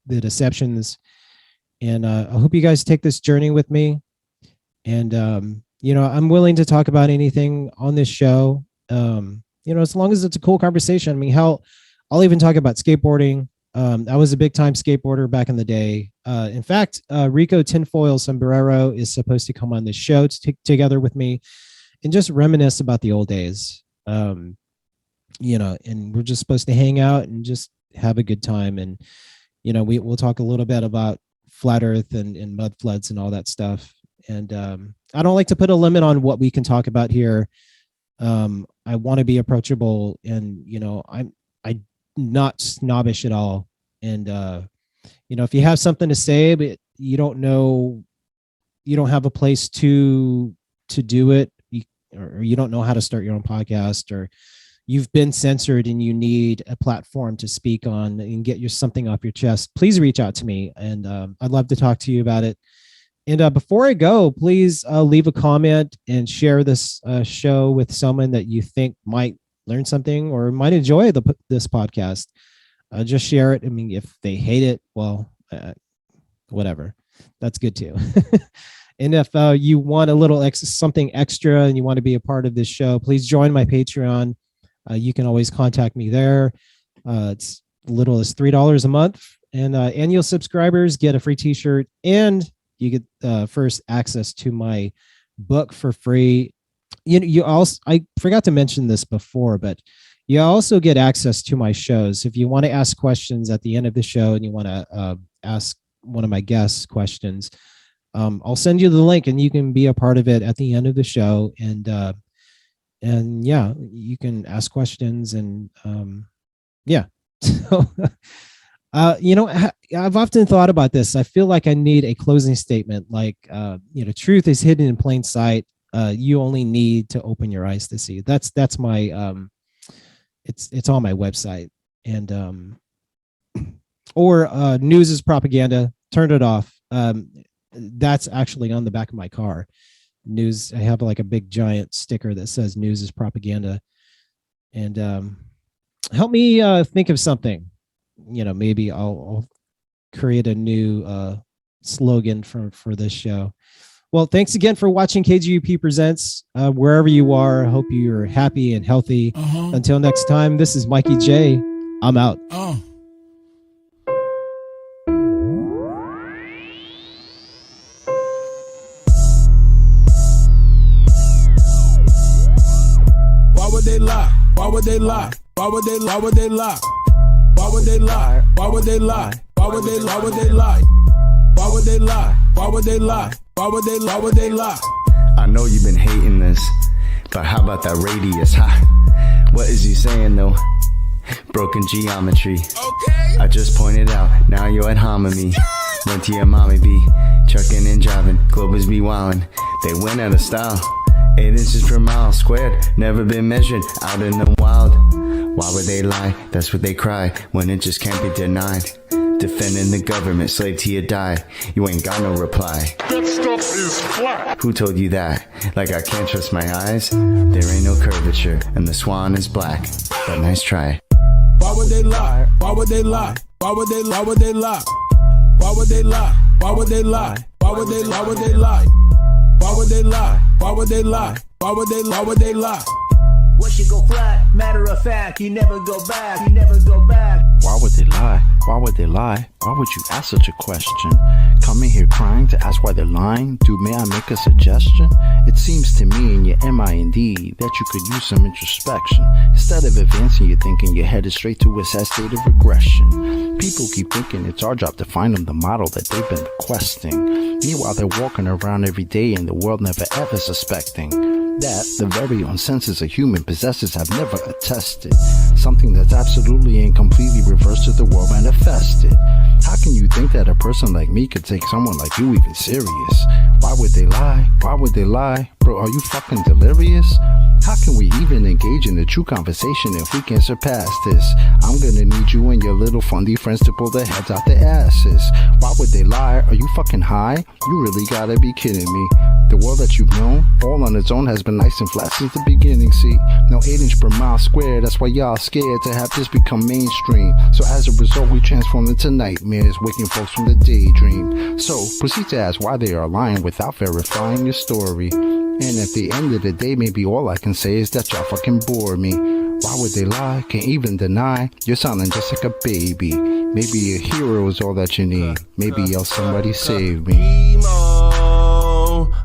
the deceptions. And I hope you guys take this journey with me. And, I'm willing to talk about anything on this show, as long as it's a cool conversation. I'll even talk about skateboarding. I was a big time skateboarder back in the day. In fact, Rico Tinfoil Sombrero is supposed to come on this show together with me and just reminisce about the old days. And we're just supposed to hang out and just have a good time. And, we'll talk a little bit about flat earth and mud floods and all that stuff. And I don't like to put a limit on what we can talk about here. I want to be approachable, and, I'm not snobbish at all. And, if you have something to say, but you don't have a place to do it, or you don't know how to start your own podcast, or you've been censored and you need a platform to speak on and get something off your chest, please reach out to me. And I'd love to talk to you about it. And before I go, please leave a comment and share this show with someone that you think might learn something or might enjoy this podcast. Just share it. If they hate it, well, whatever. That's good too. And if you want a little something extra and you want to be a part of this show, please join my Patreon. You can always contact me there. It's little as $3 a month, and annual subscribers get a free t-shirt, and you get first access to my book for free. You also, I forgot to mention this before, but you also get access to my shows. If you want to ask questions at the end of the show and you want to ask one of my guests questions, I'll send you the link and you can be a part of it at the end of the show. And yeah, you can ask questions and yeah. So, I've often thought about this. I feel like I need a closing statement, like, truth is hidden in plain sight. You only need to open your eyes to see. That's my it's on my website. And or news is propaganda. Turn it off. That's actually on the back of my car. News. I have like a big giant sticker that says news is propaganda. And help me think of something. Maybe I'll create a new slogan for this show. Well, thanks again for watching KGUP Presents. Wherever you are, I hope you're happy and healthy. Until next time, this is Mikey Jayy. I'm out. Why would they lie? Why would they lie? Why would they lie? Why would they lie? Why would they lie? Why would they lie? Why would they lie? Why would they lie? Why would they lie? Why would they lie? Why would they lie? Why would they lie? I know you've been hating this, but how about that radius, huh? What is he saying though? Broken geometry. Okay. I just pointed out, now you're at hominy. Went to your mommy be trucking and driving, Globers be wildin'. They went out of style. 8 inches per mile squared, never been measured out in the wild. Why would they lie? That's what they cry when it just can't be denied. Defending the government, slave to your die. You ain't got no reply. That stuff is flat. Who told you that? Like I can't trust my eyes? There ain't no curvature, and the swan is black. But nice try. Why would they lie? Why would they lie? Why would they lie? Why would they lie? Why would they lie? Why would they lie? Why would they lie? Why would they lie? Why would they lie? Why would they lie? Why would they lie? Why would they lie? Once you go flat, matter of fact, you never go back, you never go back. Why would they lie? Why would they lie? Why would you ask such a question? Coming here crying to ask why they're lying? Dude, may I make a suggestion? It seems to me in your mind that you could use some introspection. Instead of advancing your thinking, you're headed straight to a sad state of regression. People keep thinking it's our job to find them the model that they've been requesting. Meanwhile, they're walking around every day in the world never ever suspecting that the very own senses a human possesses have never attested. Something that's absolutely and completely reversed to the world manifested. How can you think that a person like me could take someone like you even serious? Why would they lie? Why would they lie? Bro, are you fucking delirious? How can we even engage in a true conversation if we can't surpass this? I'm gonna need you and your little fundy friends to pull their heads out their asses. Why would they lie? Are you fucking high? You really gotta be kidding me. The world that you've known, all on its own, has been nice and flat since the beginning, see? No 8 inch per mile square, that's why y'all scared to have this become mainstream. So as a result, we transform into nightmares, waking folks from the daydream. So proceed to ask why they are lying without verifying your story. And at the end of the day, maybe all I can say is that y'all fucking bore me. Why would they lie? Can't even deny. You're sounding just like a baby. Maybe a hero is all that you need. Maybe else somebody save me.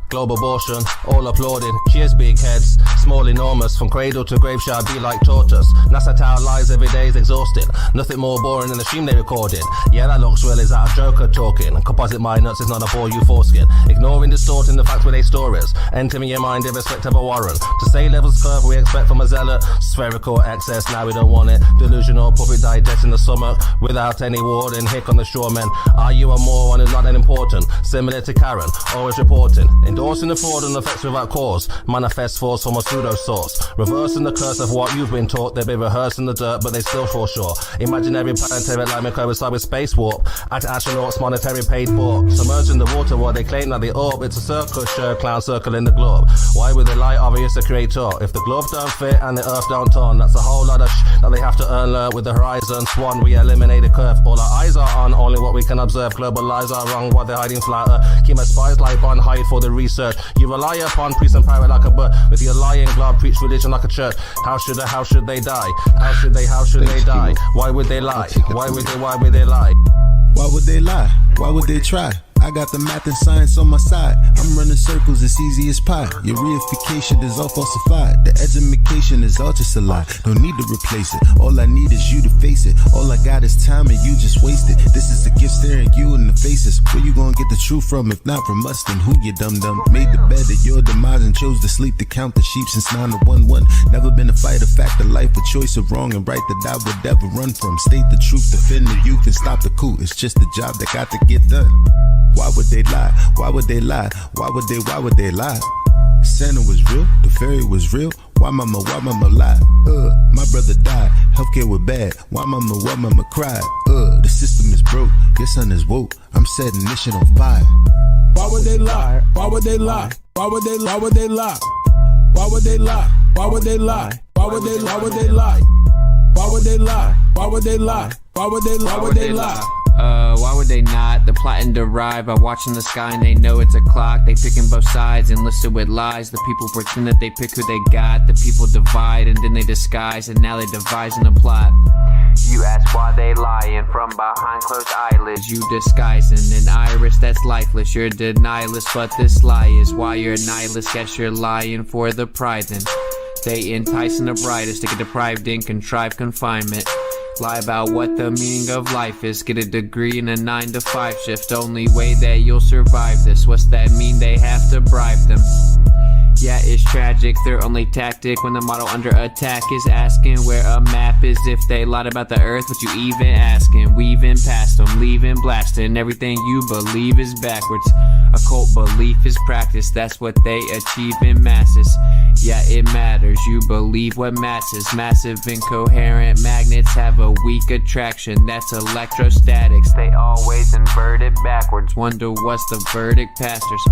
Global abortion, all applauding. Cheers, big heads, small, enormous. From cradle to grave shall be like tortoise. NASA Tower lies every day is exhausting. Nothing more boring than the stream they recorded. Yeah, that looks real, is that a joker talking? Composite my nuts is not a bore you foreskin. Ignoring, distorting the facts where they store is. Entering your mind irrespective of a warrant. To say levels curve we expect from a zealot. Spherical excess, now we don't want it. Delusional puppet digesting the stomach. Without any warning, hick on the shoremen. Are you a moron who's not that important? Similar to Karen, always reporting. Endorsing the fraud and effects without cause. Manifest force from a pseudo source. Reversing the curse of what you've been taught. They've been rehearsed in the dirt, but they still fall short. Imaginary planetary alignment coincide with space warp. Astronauts monetary paid for. Submerging the water while they claim that they orb. It's a circus show, clown circle in the globe. Why would they lie? Obvious the creator. If the glove don't fit and the earth don't turn, that's a whole lot of that they have to learn with the horizon. Swan, we eliminate the curve. All our eyes are on only what we can observe. Global lies are wrong while they're hiding flatter. Keep my spies like on hide for the research. You rely upon priest and pirate like a bird. With your lying blood, preach religion like a church. How should they die? How should they die? Why would they lie? Why would they lie? Why would they lie? Why would they try? I got the math and science on my side. I'm running circles, it's easy as pie. Your reification is all falsified. The education is all just a lie. Don't need to replace it. All I need is you to face it. All I got is time and you just waste it. This is a gift staring you in the faces. Where you gonna get the truth from if not from us? Then who you dum-dum? Made the bed of your demise and chose to sleep to count the sheep since 9 to 1-1. Never been a fighter, fact of life, a choice of wrong and right that I would never run from. State the truth, defend the youth and stop the coup. It's just a job that got to get done. Why would they lie? Why would they lie? Why would they lie? Santa was real, the fairy was real. Why mama lie? My brother died, healthcare was bad. Why mama cried? The system is broke, your son is woke. I'm setting this shit on fire. Why would they lie? Why would they lie? Why would they lie? Why would they lie? Why would they lie? Why would they lie? Why would they lie? Why would they lie? Why would they lie? Why would they lie? Why would they lie? Why would they lie? Why would they not? The plot and derive by watching the sky and they know it's a clock. They picking both sides and listen with lies. The people pretend that they pick who they got. The people divide and then they disguise and now they devising a plot. You ask why they lying from behind closed eyelids. You disguising an iris that's lifeless. You're denialist, but this lie is why you're a nihilist. Guess you're lying for the pride then. They enticing the brightest to get deprived in contrived confinement. Lie about what the meaning of life is. Get a degree in a 9-to-5 shift. Only way that you'll survive this. What's that mean? They have to bribe them. Yeah, it's tragic, their only tactic when the model under attack is asking where a map is. If they lied about the earth, what you even asking? Weaving past them, leaving blasting. Everything you believe is backwards. Occult belief is practice, that's what they achieve in masses. Yeah, it matters, you believe what masses. Massive incoherent magnets have a weak attraction, that's electrostatics. They always invert it backwards, wonder what's the verdict, pastors.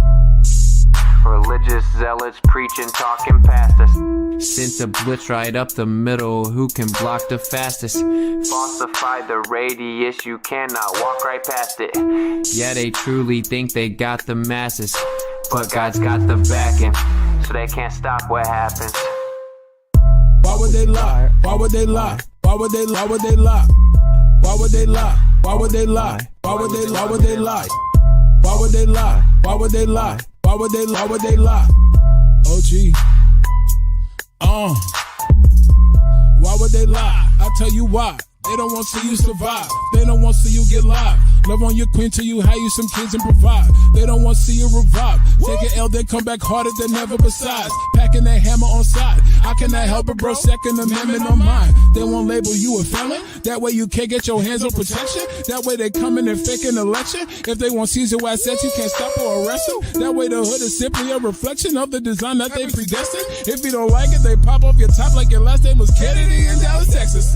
Religious zealots preaching, talking past us. Sent a blitz right up the middle, who can block the fastest? Falsify the radius, you cannot walk right past it. Yeah, they truly think they got the masses, but God's got the backing, so they can't stop what happens. Why would they lie? Why would they lie? Why would they lie? Why would they lie? Why would they lie? Why would they lie? Why would they lie? Why would they lie? Why would they lie? Why would they lie? Why would they lie? Why would they lie? OG. Why would they lie? I tell you why. They don't want to see you survive. They don't want to see you get live. Love on your queen till you hire you some kids and provide. They don't want to see you revive. Take an L, then come back harder than ever besides. Packing that hammer on side. I cannot help it, bro. Second Amendment on mine. They won't label you a felon. That way you can't get your hands on protection. That way they come in and fake an election. If they want Caesar assets, you can't stop or arrest them. That way the hood is simply a reflection of the design that they predestined. If you don't like it, they pop off your top like your last name was Kennedy in Dallas, Texas.